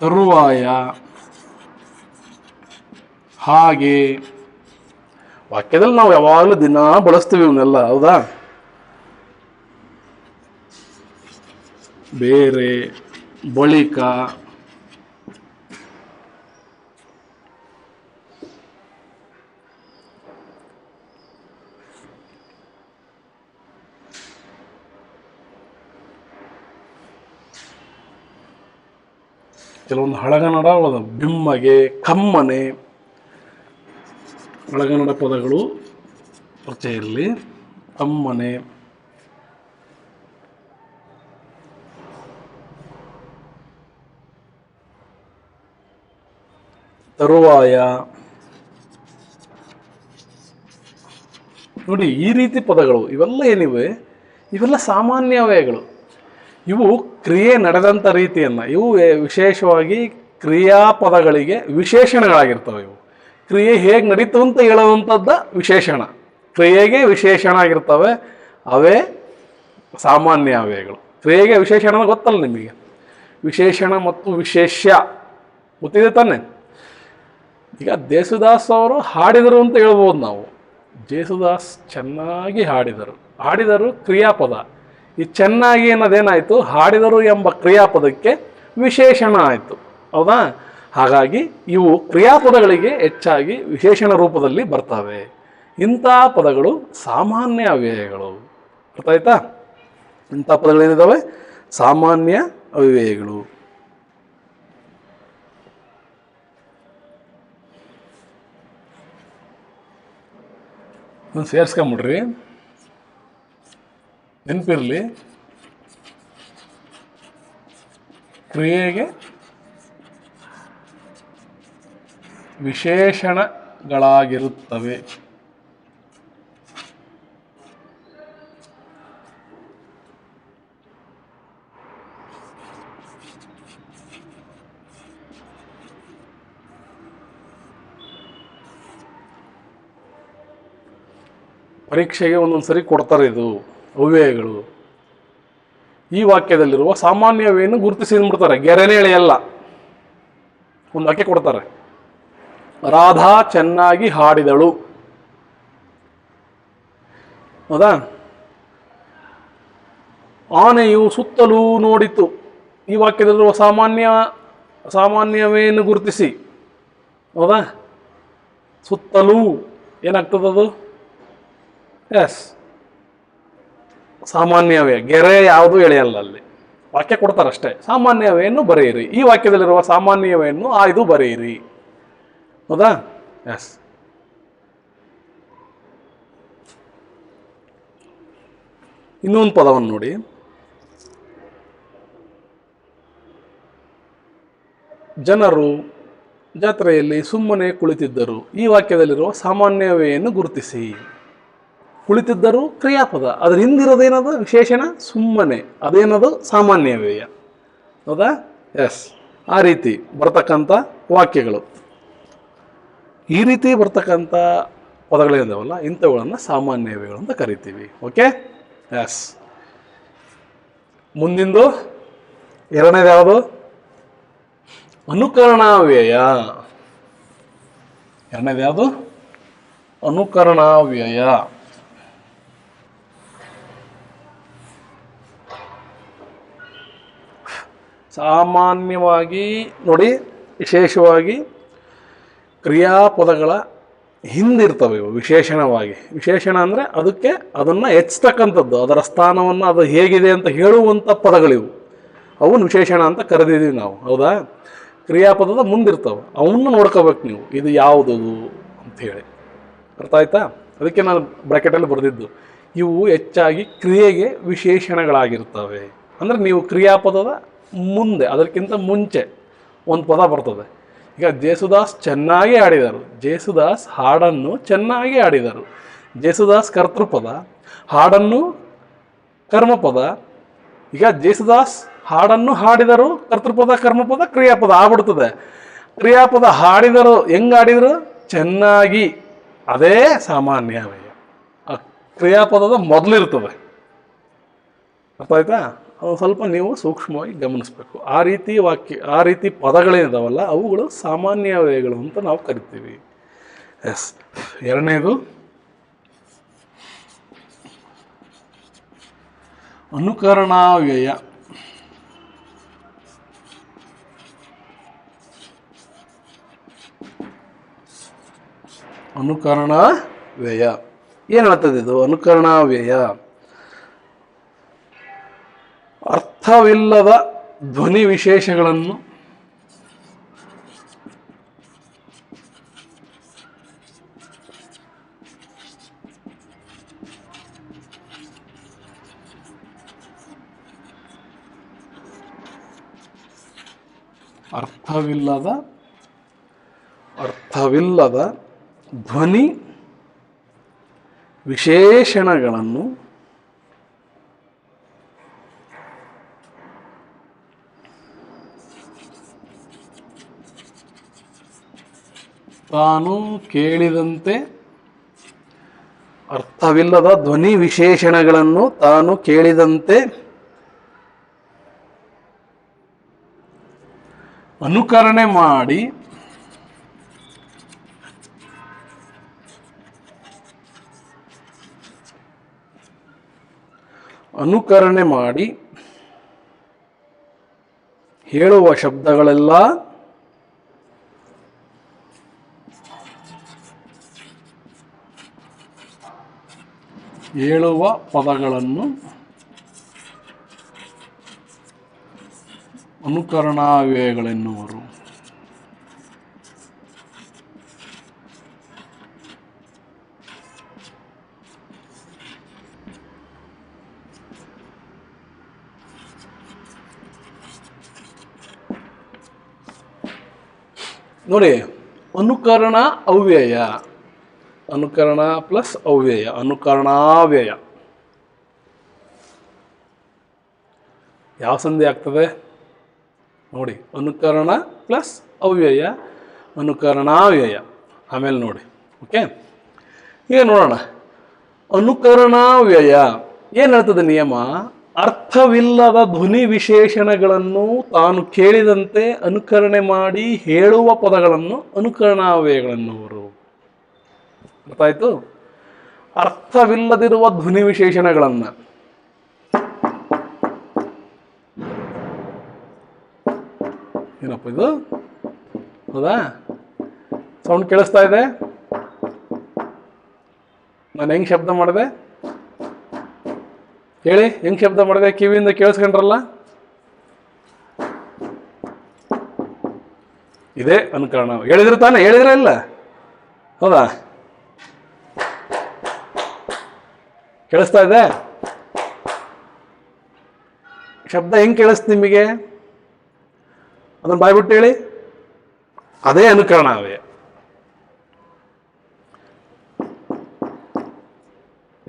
ತರುವಾಯ, ಹಾಗೆ. ವಾಕ್ಯದಲ್ಲಿ ನಾವು ಯಾವಾಗಲೂ ದಿನ ಬಳಸ್ತೀವಿ ಇವನ್ನೆಲ್ಲ, ಹೌದಾ? ಬೇರೆ, ಬಳಿಕ, ಕೆಲವೊಂದು ಹಳಗನ್ನಡ ಉಳಿದ ಬಿಮ್ಮಗೆ, ಕಮ್ಮನೆ, ಹಳಗನ್ನಡ ಪದಗಳು ಪರಿಚಯ ಇರಲಿ. ಕಮ್ಮನೆ, ತರುವಾಯ, ನೋಡಿ ಈ ರೀತಿ ಪದಗಳು ಇವೆಲ್ಲ ಏನಿವೆ, ಇವೆಲ್ಲ ಸಾಮಾನ್ಯ ಅವ್ಯಯಗಳು. ಇವು ಕ್ರಿಯೆ ನಡೆದಂಥ ರೀತಿಯನ್ನು, ಇವು ವಿಶೇಷವಾಗಿ ಕ್ರಿಯಾಪದಗಳಿಗೆ ವಿಶೇಷಣಗಳಾಗಿರ್ತವೆ. ಇವು ಕ್ರಿಯೆ ಹೇಗೆ ನಡೀತು ಅಂತ ಹೇಳುವಂಥದ್ದು ವಿಶೇಷಣ, ಕ್ರಿಯೆಗೆ ವಿಶೇಷಣ ಆಗಿರ್ತವೆ, ಅವೇ ಸಾಮಾನ್ಯ ಅವ್ಯಯಗಳು. ಕ್ರಿಯೆಗೆ ವಿಶೇಷಣ ಗೊತ್ತಲ್ಲ ನಿಮಗೆ, ವಿಶೇಷಣ ಮತ್ತು ವಿಶೇಷ್ಯ ಗೊತ್ತಿದೆ ತಾನೆ? ಈಗ ಜೇಸುದಾಸ್ ಅವರು ಹಾಡಿದರು ಅಂತ ಹೇಳ್ಬೋದು ನಾವು. ಜೇಸುದಾಸ್ ಚೆನ್ನಾಗಿ ಹಾಡಿದರು ಕ್ರಿಯಾಪದ. ಈ ಚೆನ್ನಾಗಿ ಅನ್ನೋದೇನಾಯಿತು, ಹಾಡಿದರು ಎಂಬ ಕ್ರಿಯಾಪದಕ್ಕೆ ವಿಶೇಷಣ ಆಯಿತು, ಹೌದಾ? ಹಾಗಾಗಿ ಇವು ಕ್ರಿಯಾಪದಗಳಿಗೆ ಹೆಚ್ಚಾಗಿ ವಿಶೇಷಣ ರೂಪದಲ್ಲಿ ಬರ್ತವೆ. ಇಂಥ ಪದಗಳು ಸಾಮಾನ್ಯ ಅವ್ಯಯಗಳು. ಅರ್ಥ ಆಯ್ತಾ? ಇಂಥ ಪದಗಳೇನಿದ್ದಾವೆ ಸಾಮಾನ್ಯ ಅವ್ಯಯಗಳು. ಸೇರಿಸ್ಕೊಂಬಿಡ್ರಿ, ನೆನಪಿರಲಿ. ಕ್ರಿಯೆಗೆ ವಿಶೇಷಣಗಳಾಗಿರುತ್ತವೆ. ಪರೀಕ್ಷೆಗೆ ಒಂದೊಂದು ಸರಿ ಕೊಡ್ತಾರೆ ಇದು ಅವ್ಯಯಗಳು. ಈ ವಾಕ್ಯದಲ್ಲಿರುವ ಸಾಮಾನ್ಯವೇನು ಗುರುತಿಸಿಬಿಡ್ತಾರೆ, ಗೆರೆನೇ ಎಳೆಯಲ್ಲ. ಒಂದು ವಾಕ್ಯ ಕೊಡ್ತಾರೆ, ರಾಧಾ ಚೆನ್ನಾಗಿ ಹಾಡಿದಳು, ಹೌದಾ? ಆನೆಯು ಸುತ್ತಲೂ ನೋಡಿತು. ಈ ವಾಕ್ಯದಲ್ಲಿರುವ ಸಾಮಾನ್ಯವೇನು ಗುರುತಿಸಿ, ಹೌದಾ? ಸುತ್ತಲೂ ಏನಾಗ್ತದದು? ಎಸ್, ಸಾಮಾನ್ಯವೇ, ಗೆರೆ ಯಾವುದು ಎಳೆಯಲ್ಲ. ಅಲ್ಲಿ ವಾಕ್ಯ ಕೊಡ್ತಾರಷ್ಟೇ, ಸಾಮಾನ್ಯವೇನು ಬರೆಯಿರಿ. ಈ ವಾಕ್ಯದಲ್ಲಿರುವ ಸಾಮಾನ್ಯವೇನು ಆಯ್ದು ಬರೆಯಿರಿ, ಹೌದಾ? ಎಸ್. ಇನ್ನೊಂದು ಪದವನ್ನು ನೋಡಿ, ಜನರು ಜಾತ್ರೆಯಲ್ಲಿ ಸುಮ್ಮನೆ ಕುಳಿತಿದ್ದರು. ಈ ವಾಕ್ಯದಲ್ಲಿರುವ ಸಾಮಾನ್ಯವೇನು ಗುರುತಿಸಿ. ಕುಳಿತಿದ್ದರು ಕ್ರಿಯಾಪದ, ಅದ್ರ ಹಿಂದಿರೋದೇನದು? ವಿಶೇಷಣ ಸುಮ್ಮನೆ, ಅದೇನದು? ಸಾಮಾನ್ಯವ್ಯಯ, ಹೌದಾ? ಎಸ್. ಆ ರೀತಿ ಬರ್ತಕ್ಕಂಥ ವಾಕ್ಯಗಳು. ಈ ರೀತಿ ಬರ್ತಕ್ಕಂಥ ಪದಗಳೇನಿದಾವಲ್ಲ ಇಂಥವುಗಳನ್ನು ಸಾಮಾನ್ಯ ಅವ್ಯಯಗಳು ಅಂತ ಕರಿತೀವಿ. Okay, yes. ಮುಂದಿಂದು ಎರಡನೇದು ಯಾವುದು? ಅನುಕರಣಾವ್ಯಯ. ಎರಡನೇದು ಯಾವುದು? ಅನುಕರಣಾವ್ಯಯ. ಸಾಮಾನ್ಯವಾಗಿ ನೋಡಿ, ವಿಶೇಷವಾಗಿ ಕ್ರಿಯಾಪದಗಳ ಹಿಂದಿರ್ತವೆ ಇವು ವಿಶೇಷಣವಾಗಿ. ವಿಶೇಷಣ ಅಂದರೆ ಅದಕ್ಕೆ ಅದನ್ನು ಹೆಚ್ಚತಕ್ಕಂಥದ್ದು, ಅದರ ಸ್ಥಾನವನ್ನು ಅದು ಹೇಗಿದೆ ಅಂತ ಹೇಳುವಂಥ ಪದಗಳಿವು. ಅವನ್ನ ವಿಶೇಷಣ ಅಂತ ಕರೆದಿದ್ದೀವಿ ನಾವು, ಹೌದಾ? ಕ್ರಿಯಾಪದದ ಮುಂದಿರ್ತವೆ, ಅವನ್ನ ನೋಡ್ಕೋಬೇಕು ನೀವು, ಇದು ಯಾವುದದು ಅಂಥೇಳಿ. ಅರ್ಥ ಆಯ್ತಾ? ಅದಕ್ಕೆ ನಾನು ಬ್ರಾಕೆಟಲ್ಲಿ ಬರೆದಿದ್ದು. ಇವು ಹೆಚ್ಚಾಗಿ ಕ್ರಿಯೆಗೆ ವಿಶೇಷಣಗಳಾಗಿರ್ತವೆ. ಅಂದರೆ ನೀವು ಕ್ರಿಯಾಪದದ ಮುಂದೆ, ಅದಕ್ಕಿಂತ ಮುಂಚೆ ಒಂದು ಪದ ಬರ್ತದೆ. ಈಗ ಜೇಸುದಾಸ್ ಚೆನ್ನಾಗಿ ಆಡಿದರು, ಜೇಸುದಾಸ್ ಹಾಡನ್ನು ಚೆನ್ನಾಗಿ ಆಡಿದರು. ಜೇಸುದಾಸ್ ಕರ್ತೃಪದ, ಹಾಡನ್ನು ಕರ್ಮಪದ. ಈಗ ಜೇಸುದಾಸ್ ಹಾಡನ್ನು ಹಾಡಿದರು, ಕರ್ತೃಪದ ಕರ್ಮಪದ ಕ್ರಿಯಾಪದ ಆಗ್ಬಿಡ್ತದೆ. ಕ್ರಿಯಾಪದ ಹಾಡಿದರು, ಹೆಂಗೆ ಆಡಿದರು? ಚೆನ್ನಾಗಿ. ಅದೇ ಸಾಮಾನ್ಯ ಅವ್ಯಯ. ಆ ಕ್ರಿಯಾಪದದ ಮೊದಲಿರ್ತದೆ. ಅರ್ಥ ಆಯ್ತಾ? ಅದು ಸ್ವಲ್ಪ ನೀವು ಸೂಕ್ಷ್ಮವಾಗಿ ಗಮನಿಸಬೇಕು. ಆ ರೀತಿ ಪದಗಳೇನಿದಾವಲ್ಲ ಅವುಗಳು ಸಾಮಾನ್ಯ ಅವ್ಯಯಗಳು ಅಂತ ನಾವು ಕರಿತೀವಿ. ಎಸ್. ಎರಡನೇದು ಅನುಕರಣಾವ್ಯಯ. ಅನುಕರಣಾವ್ಯಯ ಏನು ಹೇಳ್ತದೆ ಇದು? ಅನುಕರಣಾವ್ಯಯ ಅರ್ಥವಿಲ್ಲದ ಧ್ವನಿ ವಿಶೇಷಗಳನ್ನು ಅರ್ಥವಿಲ್ಲದ ಧ್ವನಿ ವಿಶೇಷಣಗಳನ್ನು ತಾನು ಕೇಳಿದಂತೆ, ಅರ್ಥವಿಲ್ಲದ ಧ್ವನಿ ವಿಶೇಷಣಗಳನ್ನು ತಾನು ಕೇಳಿದಂತೆ ಅನುಕರಣೆ ಮಾಡಿ ಹೇಳುವ ಶಬ್ದಗಳೆಲ್ಲ ಹೇಳುವ ಪದಗಳನ್ನು ಅನುಕರಣಾವ್ಯಯಗಳೆನ್ನುವರು. ನೋಡಿ, ಅನುಕರಣ ಅವ್ಯಯ, ಅನುಕರಣ ಪ್ಲಸ್ ಅವ್ಯಯ, ಅನುಕರಣಾವ್ಯಯ. ಯಾವ ಸಂಧಿ ಆಗ್ತದೆ ನೋಡಿ? ಅನುಕರಣ ಪ್ಲಸ್ ಅವ್ಯಯ, ಅನುಕರಣಾವ್ಯಯ. ಆಮೇಲೆ ನೋಡಿ. ಓಕೆ, ಈಗ ನೋಡೋಣ. ಅನುಕರಣಾವ್ಯಯ ಏನು ಹೇಳ್ತದೆ ನಿಯಮ? ಅರ್ಥವಿಲ್ಲದ ಧ್ವನಿ ವಿಶೇಷಣಗಳನ್ನು ತಾನು ಕೇಳಿದಂತೆ ಅನುಕರಣೆ ಮಾಡಿ ಹೇಳುವ ಪದಗಳನ್ನು ಅನುಕರಣಾವ್ಯಯಗಳೆನ್ನುವರು. ಅರ್ಥ ಆಯ್ತು? ಅರ್ಥವಿಲ್ಲದಿರುವ ಧ್ವನಿ ವಿಶೇಷಣಗಳನ್ನು ಏನಪ್ಪ ಇದು? ಹೌದಾ? ಸೌಂಡ್ ಕೇಳಿಸ್ತಾ ಇದೆ? ನಾನು ಹೆಂಗ್ ಶಬ್ದ ಮಾಡಿದೆ ಹೇಳಿ? ಹೆಂಗ್ ಶಬ್ದ ಮಾಡಿದೆ? ಕಿವಿಯಿಂದ ಕೇಳಿಸ್ಕೊಂಡ್ರಲ್ಲ? ಇದೇ ಅನುಕರಣ. ಹೇಳಿದ್ರೆ ತಾನೆ? ಹೇಳಿದ್ರೆ ಇಲ್ಲ? ಹೌದಾ? ಕೇಳಿಸ್ತಾ ಇದೆ? ಶಬ್ದ ಹೆಂಗ್ ಕೇಳಿಸ್ತು ನಿಮಗೆ? ಅದನ್ನು ಬಾಯ್ಬಿಟ್ಟು ಹೇಳಿ. ಅದೇ ಅನುಕರಣಾವ್ಯಯ.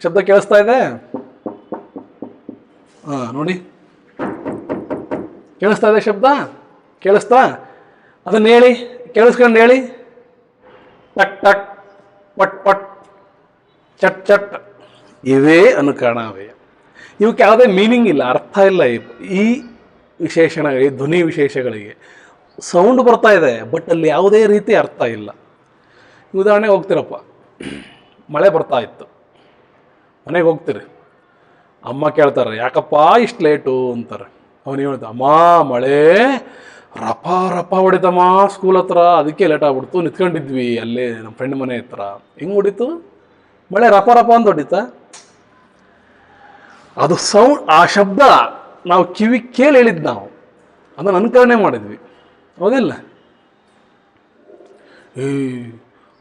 ಶಬ್ದ ಕೇಳಿಸ್ತಾ ಇದೆ? ನೋಡಿ, ಕೇಳಿಸ್ತಾ ಇದೆ ಶಬ್ದ? ಕೇಳಿಸ್ತಾ? ಅದನ್ನು ಹೇಳಿ, ಕೇಳಿಸ್ಕೊಂಡು ಹೇಳಿ. ಟಕ್ ಟಕ್, ಪಟ್ ಪಟ್, ಚಟ್ ಚಟ್, ಇವೇ ಅನುಕರಣಾವ್ಯಯ. ಇವಕ್ಕೆ ಯಾವುದೇ ಮೀನಿಂಗ್ ಇಲ್ಲ, ಅರ್ಥ ಇಲ್ಲ. ಈ ವಿಶೇಷಣಗಳಿಗೆ, ಧ್ವನಿ ವಿಶೇಷಗಳಿಗೆ ಸೌಂಡ್ ಬರ್ತಾ ಇದೆ, ಬಟ್ ಅಲ್ಲಿ ಯಾವುದೇ ರೀತಿ ಅರ್ಥ ಇಲ್ಲ. ಉದಾಹರಣೆಗೆ ಹೋಗ್ತಿರಪ್ಪ, ಮಳೆ ಬರ್ತಾ ಇತ್ತು, ಮನೆಗೆ ಹೋಗ್ತೀರಿ, ಅಮ್ಮ ಕೇಳ್ತಾರೆ ಯಾಕಪ್ಪ ಇಷ್ಟು ಲೇಟು ಅಂತಾರೆ. ಅವನು ಹೇಳ್ದ, ಅಮ್ಮ ಮಳೆ ರಪ ರಪ ಹೊಡಿತಮ್ಮ ಸ್ಕೂಲ್ ಹತ್ರ, ಅದಕ್ಕೆ ಲೇಟ್ ಆಗ್ಬಿಡ್ತು, ನಿಂತ್ಕೊಂಡಿದ್ವಿ ಅಲ್ಲೇ ನಮ್ಮ ಫ್ರೆಂಡ್ ಮನೆ ಹತ್ರ. ಹೆಂಗೆ ಹೊಡಿತು? ಮಳೆ ರಪ ರಪ ಅಂತ ಹೊಡಿತಾ? ಅದು ಸೌಂಡ್, ಆ ಶಬ್ದ ನಾವು ಕಿವಿ ಕೇಳಿ ಹೇಳಿದ್ದು, ನಾವು ಅದನ್ನು ಅನುಕರಣೆ ಮಾಡಿದ್ವಿ, ಹೌದಿಲ್ಲ?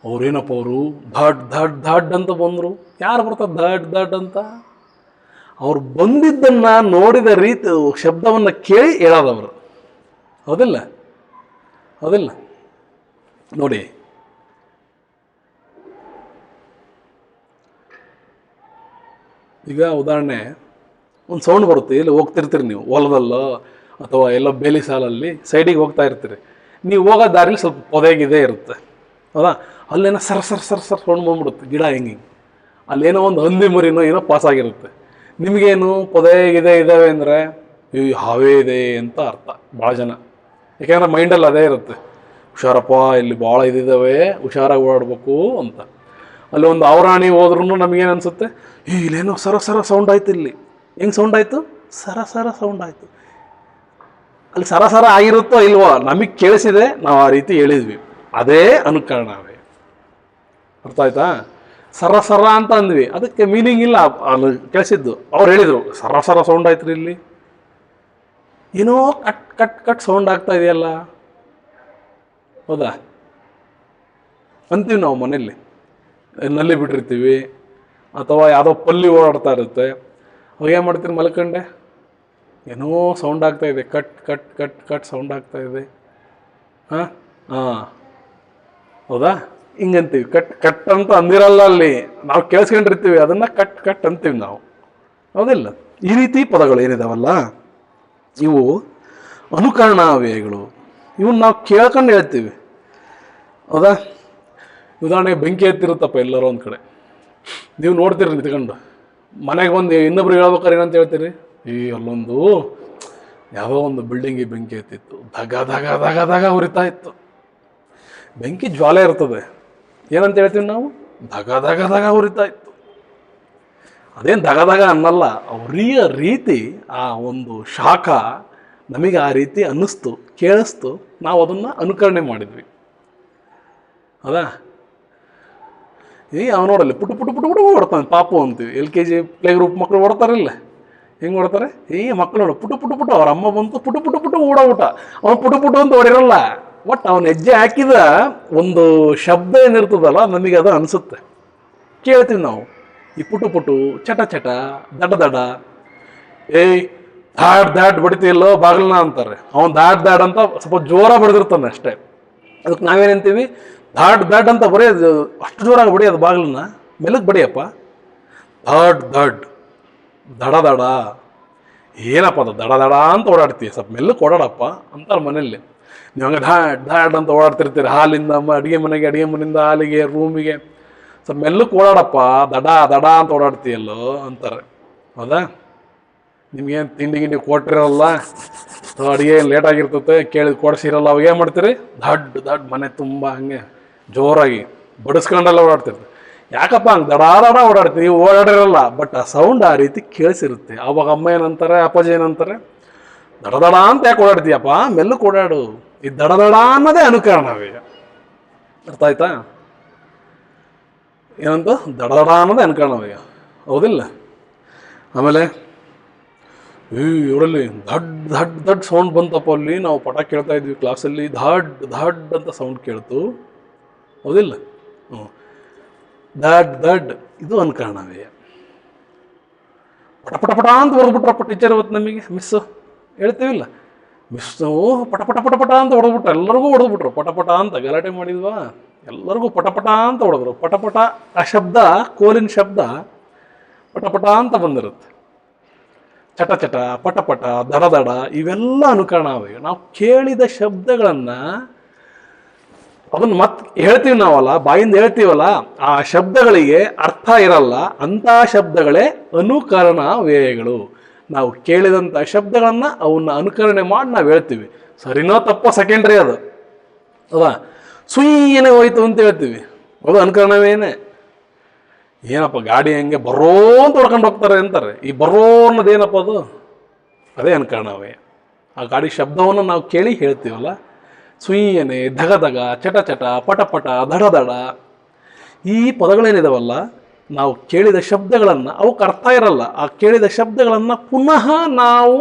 ಅವ್ರೇನಪ್ಪ ಅವರು ಧಡ್ ಧಡ್ ಧಡ್ ಅಂತ ಬಂದರು. ಯಾರು ಬರ್ತಾರೆ ಧಡ್ ಧಡ್ ಅಂತ? ಅವ್ರು ಬಂದಿದ್ದನ್ನು ನೋಡಿದ ರೀತಿ, ಶಬ್ದವನ್ನು ಕೇಳಿ ಹೇಳೋದವರು, ಹೌದಿಲ್ಲ? ಹೌದಿಲ್ಲ? ನೋಡಿ, ಈಗ ಉದಾಹರಣೆ, ಒಂದು ಸೌಂಡ್ ಬರುತ್ತೆ, ಇಲ್ಲಿ ಹೋಗ್ತಿರ್ತೀರಿ ನೀವು ಹೊಲದಲ್ಲೋ ಅಥವಾ ಎಲ್ಲೋ ಬೇಲಿ ಸಾಲಲ್ಲಿ ಸೈಡಿಗೆ ಹೋಗ್ತಾ ಇರ್ತೀರಿ. ನೀವು ಹೋಗೋ ದಾರಿಲಿ ಸ್ವಲ್ಪ ಪೊದೆಗಿದೆ ಇರುತ್ತೆ, ಹೌದಾ? ಅಲ್ಲೇನೋ sir sir sir sir sound ಬಂದ್ಬಿಡುತ್ತೆ, ಗಿಡ ಹೆಂಗೆ ಅಲ್ಲೇನೋ ಒಂದು ಹಂದಿ ಮರಿನೋ ಏನೋ ಪಾಸಾಗಿರುತ್ತೆ. ನಿಮಗೇನು ಪೊದೆಗಿದೆ ಇದ್ದಾವೆ ಅಂದರೆ ಈ ಹಾವೇ ಇದೆ ಅಂತ ಅರ್ಥ ಭಾಳ ಜನ. ಯಾಕೆಂದ್ರೆ ಮೈಂಡಲ್ಲಿ ಅದೇ ಇರುತ್ತೆ, ಹುಷಾರಪ್ಪ ಇಲ್ಲಿ ಭಾಳ ಇದಿದ್ದಾವೆ, ಹುಷಾರಾಗಿ ಓಡಾಡ್ಬೇಕು ಅಂತ. ಅಲ್ಲಿ ಒಂದು ಅವರಾಣಿ ಹೋದ್ರೂ ನಮಗೇನು ಅನಿಸುತ್ತೆ, ಇಲ್ಲೇನೋ ಸರ ಸರ ಸೌಂಡ್ ಆಯ್ತು, ಇಲ್ಲಿ ಹೆಂಗೆ ಸೌಂಡ್ ಆಯಿತು? ಸರ ಸರ ಸೌಂಡ್ ಆಯಿತು. ಅಲ್ಲಿ ಸರ ಸರ ಆಗಿರುತ್ತೋ ಇಲ್ವೋ, ನಮಗೆ ಕೇಳಿಸಿದೆ, ನಾವು ಆ ರೀತಿ ಹೇಳಿದ್ವಿ, ಅದೇ ಅನುಕರಣವೇ. ಅರ್ಥ ಆಯ್ತಾ? ಸರ ಸರ ಅಂತ ಅಂದ್ವಿ, ಅದಕ್ಕೆ ಮೀನಿಂಗ್ ಇಲ್ಲ, ಅಲ್ಲಿ ಕೇಳಿಸಿದ್ದು. ಅವ್ರು ಹೇಳಿದರು ಸರ ಸರ ಸೌಂಡ್ ಆಯ್ತು ರೀ, ಇಲ್ಲಿ ಏನೋ ಕಟ್ ಕಟ್ ಕಟ್ ಸೌಂಡ್ ಆಗ್ತಾ ಇದೆಯಲ್ಲ, ಹೌದಾ? ಅಂತೀವಿ ನಾವು ಮನೇಲಿ, ನಲ್ಲಿ ಬಿಟ್ಟಿರ್ತೀವಿ ಅಥವಾ ಯಾವುದೋ ಪಲ್ಲಿ ಓಡಾಡ್ತಾ ಇರುತ್ತೆ, ಅವಾಗ ಏನು ಮಾಡ್ತೀರಿ? ಮಲ್ಕೊಂಡೆ ಏನೋ ಸೌಂಡ್ ಆಗ್ತಾ ಇದೆ, cut cut cut cut sound ಆಗ್ತಾ ಇದೆ. ಹಾಂ ಹಾಂ, ಹೌದಾ? ಹಿಂಗಂತೀವಿ. ಕಟ್ ಕಟ್ ಅಂತ ಅಂದಿರಲ್ಲ, ಅಲ್ಲಿ ನಾವು ಕೇಳಿಸ್ಕೊಂಡಿರ್ತೀವಿ, ಅದನ್ನು ಕಟ್ ಕಟ್ ಅಂತೀವಿ ನಾವು, ಹೌದಿಲ್ಲ? ಈ ರೀತಿ ಪದಗಳು ಏನಿದಾವಲ್ಲ, ಇವು ಅನುಕರಣಾವ್ಯಯಗಳು. ಇವನ್ನ ನಾವು ಕೇಳ್ಕೊಂಡು ಹೇಳ್ತೀವಿ, ಹೌದಾ? ಉದಾಹರಣೆಗೆ ಬೆಂಕಿ ಎತ್ತಿರುತ್ತಪ್ಪ ಎಲ್ಲರೂ ಒಂದು ಕಡೆ, ನೀವು ನೋಡ್ತೀರಿ ನಿಂತ್ಕೊಂಡು. ಮನೆಗೆ ಬಂದು ಇನ್ನೊಬ್ರು ಹೇಳ್ಬೇಕಾರೆ ಏನಂತ ಹೇಳ್ತೀರಿ? ಅಲ್ಲೊಂದು ಯಾವುದೋ ಒಂದು ಬಿಲ್ಡಿಂಗಿಗೆ ಬೆಂಕಿ ಎತ್ತಿತ್ತು, ಧಗ ಧಗ ಧಗ ಧಗ ಉರಿತಾ ಇತ್ತು. ಬೆಂಕಿ ಜ್ವಾಲೆ ಇರ್ತದೆ, ಏನಂತ ಹೇಳ್ತೀವಿ ನಾವು? ಧಗ ಧಗ ಧಗ ಉರಿತಾ ಇತ್ತು. ಅದೇನು ಧಗ ಧಗ ಅನ್ನಲ್ಲ, ಉರಿಯ ರೀತಿ, ಆ ಒಂದು ಶಾಖ ನಮಗೆ ಆ ರೀತಿ ಅನ್ನಿಸ್ತು, ಕೇಳಿಸ್ತು, ನಾವು ಅದನ್ನು ಅನುಕರಣೆ ಮಾಡಿದ್ವಿ, ಹೌದಾ? ಅವ್ನು ನೋಡಲ್ಲಿ ಪುಟು ಪುಟು ಪುಟು ಪುಟು ಓಡ್ತಾನೆ, ಪಾಪು ಅಂತೀವಿ. LKG ಪ್ಲೇ ಗ್ರೂಪ್ ಮಕ್ಕಳು ಓಡ್ತಾರಿಲ್ಲ, ಹೆಂಗೆ ಓಡ್ತಾರೆ? ಮಕ್ಕಳು ನೋಡು ಪುಟು ಪುಟು ಪುಟು, ಅವ್ರ ಅಮ್ಮ ಬಂತು ಪುಟು ಪುಟು ಪುಟು ಊಟ. ಅವ್ನು ಪುಟು ಪುಟು ಅಂತ ಓಡಿರಲ್ಲ, ಬಟ್ ಅವನು ಹೆಜ್ಜೆ ಹಾಕಿದ ಒಂದು ಶಬ್ದ ಏನಿರ್ತದಲ್ಲ, ನಮಗೆ ಅದು ಅನಿಸುತ್ತೆ, ಕೇಳ್ತೀವಿ ನಾವು. ಈ ಪುಟು ಪುಟು, ಚಟ ಚಟ, ದಡ ದಡ, ದಾಡ್ ದಾಡ್ ಬಡಿತೀಯಲ್ಲೋ ಬಾಗಿಲನ್ನ ಅಂತಾರೆ. ಅವ್ನು ದಾಡ್ ದಾಡ್ ಅಂತ ಸ್ವಲ್ಪ ಜೋರ ಬಡಿದಿರ್ತಾನೆ ಅಷ್ಟೇ. ಅದಕ್ಕೆ ನಾವೇನಂತೀವಿ? ದಾಡ್ ದಾಡ್ ಅಂತ ಬರೀ ಅಷ್ಟು ಜೋರಾಗಿ ಬಡಿ, ಅದು ಬಾಗಿಲನ್ನ ಮೆಲ್ಲಗೆ ಬಡಿಯಪ್ಪ. ದಾಡ್ ದಾಡ್, ದಡ ದಡ, ಏನಪ್ಪ ಅದು ದಡ ದಡ ಅಂತ ಓಡಾಡ್ತೀವಿ, ಸ್ವಲ್ಪ ಮೆಲ್ಲಕ್ಕೆ ಓಡಾಡಪ್ಪ ಅಂತಾರೆ ಮನೇಲಿ. ನೀವು ಹಂಗೆ ದಾಡ್ ದಾಡ್ ಅಂತ ಓಡಾಡ್ತಿರ್ತೀರಿ, ಹಾಲಿಂದ ಅಡುಗೆ ಮನೆಗೆ, ಅಡುಗೆ ಮನೆಯಿಂದ ಹಾಲಿಗೆ, ರೂಮಿಗೆ, ಸ್ವಲ್ಪ ಮೆಲ್ಲಕ್ಕೆ ಓಡಾಡಪ್ಪ, ದಡ ದಡ ಅಂತ ಓಡಾಡ್ತೀಯಲ್ಲೋ ಅಂತಾರೆ, ಹೌದಾ? ನಿಮ್ಗೇನು ತಿಂಡಿ ಗಿಂಡಿ ಕೊಟ್ಟಿರಲ್ಲ, ಅಡುಗೆ ಲೇಟಾಗಿರ್ತದೆ, ಕೇಳಿದ ಕೊಡಿಸಿರಲ್ಲ, ಅವಾಗ ಏನು ಮಾಡ್ತೀರಿ? ದಡ್ ದಡ್ ಮನೆ ತುಂಬ ಹಂಗೆ ಜೋರಾಗಿ ಬಡಿಸ್ಕೊಂಡೆಲ್ಲ ಓಡಾಡ್ತಿರ್ತೀವಿ. ಯಾಕಪ್ಪ ಹಂಗೆ ದಡ ದಡ ಓಡಾಡ್ತೀವಿ? ಓಡಾಡಿರಲ್ಲ, ಬಟ್ ಆ ಸೌಂಡ್ ಆ ರೀತಿ ಕೇಳಿಸಿರುತ್ತೆ. ಅವಾಗ ಅಮ್ಮ ಏನಂತಾರೆ, ಅಪ್ಪಾಜಿ ಏನಂತಾರೆ? ದಡ ದಡ ಅಂತ ಯಾಕೆ ಓಡಾಡ್ತೀಯಪ್ಪ, ಮೆಲ್ಲಕ್ಕೆ ಓಡಾಡು. ಈ ದಡ ದಡ ಅನ್ನೋದೇ ಅನುಕರಣವೇ. ಅರ್ಥ ಆಯ್ತಾ? ಏನಂತ? ದಡ ದಡ ಅನ್ನೋದೇ ಅನುಕರಣವೇ, ಹೌದಿಲ್ಲ? ಆಮೇಲೆ ಇವರಲ್ಲಿ ದಡ್ ದಡ್ ದಡ್ ಸೌಂಡ್ ಬಂತಪ್ಪ, ಅಲ್ಲಿ ನಾವು ಪಟ ಕೇಳ್ತಾ ಇದ್ವಿ ಕ್ಲಾಸಲ್ಲಿ, ಧಡ್ ಧಡ್ ಅಂತ ಸೌಂಡ್ ಕೇಳ್ತು, ಹೌದಿಲ್ಲ? ದಡ್ ದಡ್, ಇದು ಅನುಕರಣವೇ. ಪಟ ಪಟ ಪಟ ಅಂತ ಹೊಡೆದ್ಬಿಟ್ರಪ್ಪ ಟೀಚರ್ ಇವತ್ತು ನಮಗೆ, ಮಿಸ್ಸು ಹೇಳ್ತೀವಿಲ್ಲ, ಮಿಸ್ಸು ಪಟ ಪಟ ಪಟ ಪಟ ಅಂತ ಹೊಡೆದ್ಬಿಟ್ರು, ಎಲ್ಲರಿಗೂ ಹೊಡೆದ್ಬಿಟ್ರು, ಪಟ ಪಟ ಅಂತ ಗಲಾಟೆ ಮಾಡಿದ್ವಾ, ಎಲ್ಲರಿಗೂ ಪಟ ಪಟ ಅಂತ ಹೊಡೆದ್ರು. ಪಟ ಪಟ, ಆ ಶಬ್ದ, ಕೋಲಿನ ಶಬ್ದ ಪಟ ಪಟ ಅಂತ ಬಂದಿರುತ್ತೆ. ಚಟ ಚಟ, ಪಟ ಪಟ, ದಡ ದಡ, ಇವೆಲ್ಲ ಅನುಕರಣವೇ. ನಾವು ಕೇಳಿದ ಶಬ್ದಗಳನ್ನು ಅದನ್ನು ಮತ್ತೆ ಹೇಳ್ತೀವಿ ನಾವಲ್ಲ, ಬಾಯಿಂದ ಹೇಳ್ತೀವಲ್ಲ, ಆ ಶಬ್ದಗಳಿಗೆ ಅರ್ಥ ಇರಲ್ಲ. ಅಂಥ ಶಬ್ದಗಳೇ ಅನುಕರಣ ವ್ಯಯಗಳು. ನಾವು ಕೇಳಿದಂಥ ಶಬ್ದಗಳನ್ನು ಅವನ್ನ ಅನುಕರಣೆ ಮಾಡಿ ನಾವು ಹೇಳ್ತೀವಿ. ಸರಿನೋ ತಪ್ಪೋ ಸೆಕೆಂಡ್ರಿ ಅದು. ಅಲ್ವಾ? ಸುಯ್ಯನೇ ಹೋಯ್ತು ಅಂತ ಹೇಳ್ತೀವಿ, ಅದು ಅನುಕರಣವೇನೆ. ಏನಪ್ಪ ಗಾಡಿ ಹೆಂಗೆ ಬರೋ ಅಂತ ಹೊಡ್ಕೊಂಡು ಹೋಗ್ತಾರೆ ಅಂತಾರೆ. ಈ ಬರೋ ಅನ್ನೋದೇನಪ್ಪ ಅದು? ಅದೇ ಅನುಕರಣವೇ. ಆ ಗಾಡಿ ಶಬ್ದವನ್ನು ನಾವು ಕೇಳಿ ಹೇಳ್ತೀವಲ್ಲ, ಸುಯ್ಯನೆ, ಧಗಧಗ, ಚಟ ಚಟ, ಪಟ ಪಟ, ದಡ ದಡ, ಈ ಪದಗಳೇನಿದಾವಲ್ಲ, ನಾವು ಕೇಳಿದ ಶಬ್ದಗಳನ್ನು, ಅವಕ್ಕೆ ಅರ್ಥ ಇರಲ್ಲ. ಆ ಕೇಳಿದ ಶಬ್ದಗಳನ್ನು ಪುನಃ ನಾವು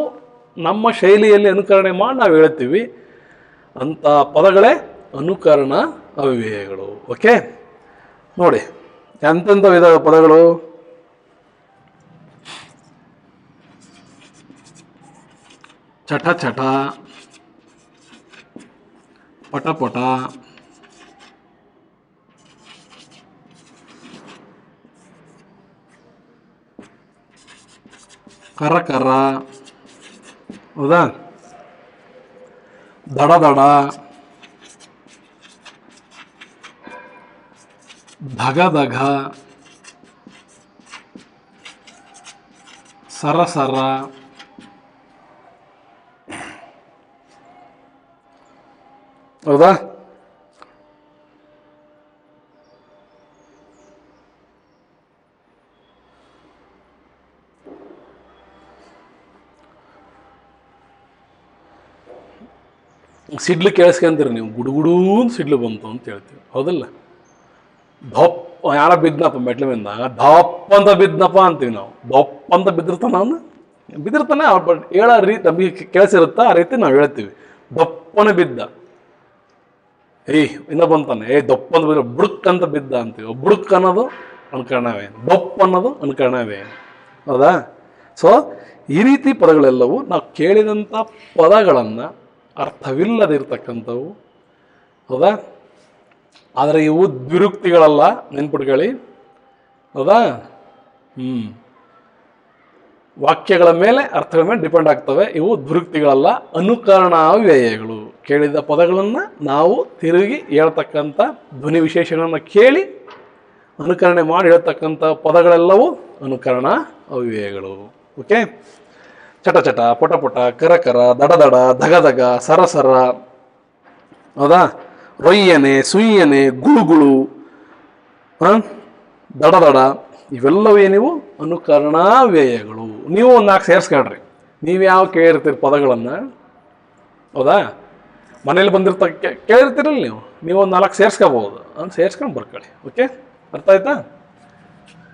ನಮ್ಮ ಶೈಲಿಯಲ್ಲಿ ಅನುಕರಣೆ ಮಾಡಿ ನಾವು ಹೇಳ್ತೀವಿ. ಅಂಥ ಪದಗಳೇ ಅನುಕರಣ ಅವ್ಯಯಗಳು. ಓಕೆ, ನೋಡಿ ಎಂತೆಂಥ ವಿಧ ಪದಗಳು. ಚಟ ಚಟ, ಪಟ ಪಟ, ಕರ ಕರ, ಹೌದಾ, ದಡ ದಡ, ಧಗ ಧಗ, ಸರ ಸರ, ಹೌದಾ. ಸಿಡ್ಲು ಕೇಳಿಸ್ಕೊಂತೀರಿ ನೀವು, ಗುಡುಗುಡು ಅಂತ ಸಿಡ್ಲು ಬಂತು ಅಂತ ಹೇಳ್ತೀವಿ, ಹೌದಲ್ಲ. ದೊಪ್ಪ ಯಾರ ಬಿದ್ನಪ್ಪ ಮೆಟ್ಲ ಮೇಲೆ, ದಪ್ಪ ಅಂತ ಬಿದ್ನಪ್ಪ ಅಂತೀವಿ ನಾವು. ದಪ್ಪ ಅಂತ ಬಿದ್ದಿರ್ತಾನ ಅವನು, ಬಿದ್ದಿರ್ತಾನೆ. ಬಟ್ ಹೇಳೋ ರೀತಿ ನಮಗೆ ಕೇಳಿಸಿರುತ್ತಾ, ಆ ರೀತಿ ನಾವು ಹೇಳ್ತೀವಿ. ದಪ್ಪನೆ ಬಿದ್ದ, ಏಯ್ ಇನ್ನ ಬಂತಾನೆ, ದಪ್ಪ ಅಂತ ಬಿದ್ದ, ಬುಡುಕ್ ಅಂತ ಬಿದ್ದ ಅಂತೀವಿ. ಬುಡುಕ್ ಅನ್ನೋದು ಅನುಕರಣವೇ, ದಪ್ಪ ಅನ್ನೋದು ಅನುಕರಣವೇ, ಹೌದಾ. ಸೊ ಈ ರೀತಿ ಪದಗಳೆಲ್ಲವೂ ನಾವು ಕೇಳಿದಂಥ ಪದಗಳನ್ನು ಅರ್ಥವಿಲ್ಲದಿರ್ತಕ್ಕಂಥವು, ಹೌದಾ. ಆದರೆ ಇವು ದ್ವಿರುಕ್ತಿಗಳಲ್ಲ, ನೆನ್ಪಿಟ್ಕೊಳ್ಳಿ, ಹೌದಾ. ವಾಕ್ಯಗಳ ಮೇಲೆ, ಅರ್ಥಗಳ ಮೇಲೆ ಡಿಪೆಂಡ್ ಆಗ್ತವೆ. ಇವು ದ್ವಿರುಕ್ತಿಗಳಲ್ಲ, ಅನುಕರಣಾವ್ಯಯಗಳು. ಕೇಳಿದ ಪದಗಳನ್ನು ನಾವು ತಿರುಗಿ ಹೇಳ್ತಕ್ಕಂಥ ಧ್ವನಿ ವಿಶೇಷಣವನ್ನು ಕೇಳಿ ಅನುಕರಣೆ ಮಾಡಿ ಹೇಳ್ತಕ್ಕಂಥ ಪದಗಳೆಲ್ಲವೂ ಅನುಕರಣ ಅವ್ಯಯಗಳು. ಓಕೆ, ಚಟ ಚಟ, ಪಟ ಪಟ, ಕರ ಕರ, ದಡ ದಡ, ಧಗ ಧಗ, ಸರ ಸರ, ಹೌದಾ, ರೊಯ್ಯನೆ, ಸುಯ್ಯನೆ, ಗುಳು ಗುಳು, ದಡ ದಡ, ಇವೆಲ್ಲವೇನಿವು ಅನುಕರಣಾವ್ಯಯಗಳು. ನೀವು ಒಂದು 4 ಸೇರಿಸ್ಕೊಳ್ರಿ. ನೀವು ಯಾವ ಕೇಳಿರ್ತೀರಿ ಪದಗಳನ್ನು, ಹೌದಾ. ಮನೇಲಿ ಕೇಳಿರ್ತೀರಲ್ಲ ನೀವು ಒಂದು 4 ಸೇರಿಸ್ಕೋಬಹುದು. ಅಂತ ಸೇರಿಸ್ಕೊಂಡು ಬರ್ಕೊಳ್ಳಿ. ಓಕೆ, ಅರ್ಥ ಆಯ್ತಾ?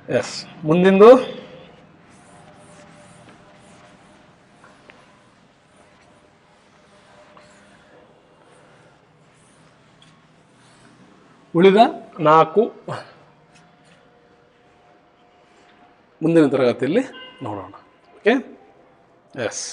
ಎಸ್, ಮುಂದಿಂದು ಉಳಿದ 4 ಮುಂದಿನ ತರಗತಿಯಲ್ಲಿ ನೋಡೋಣ. Okay, S.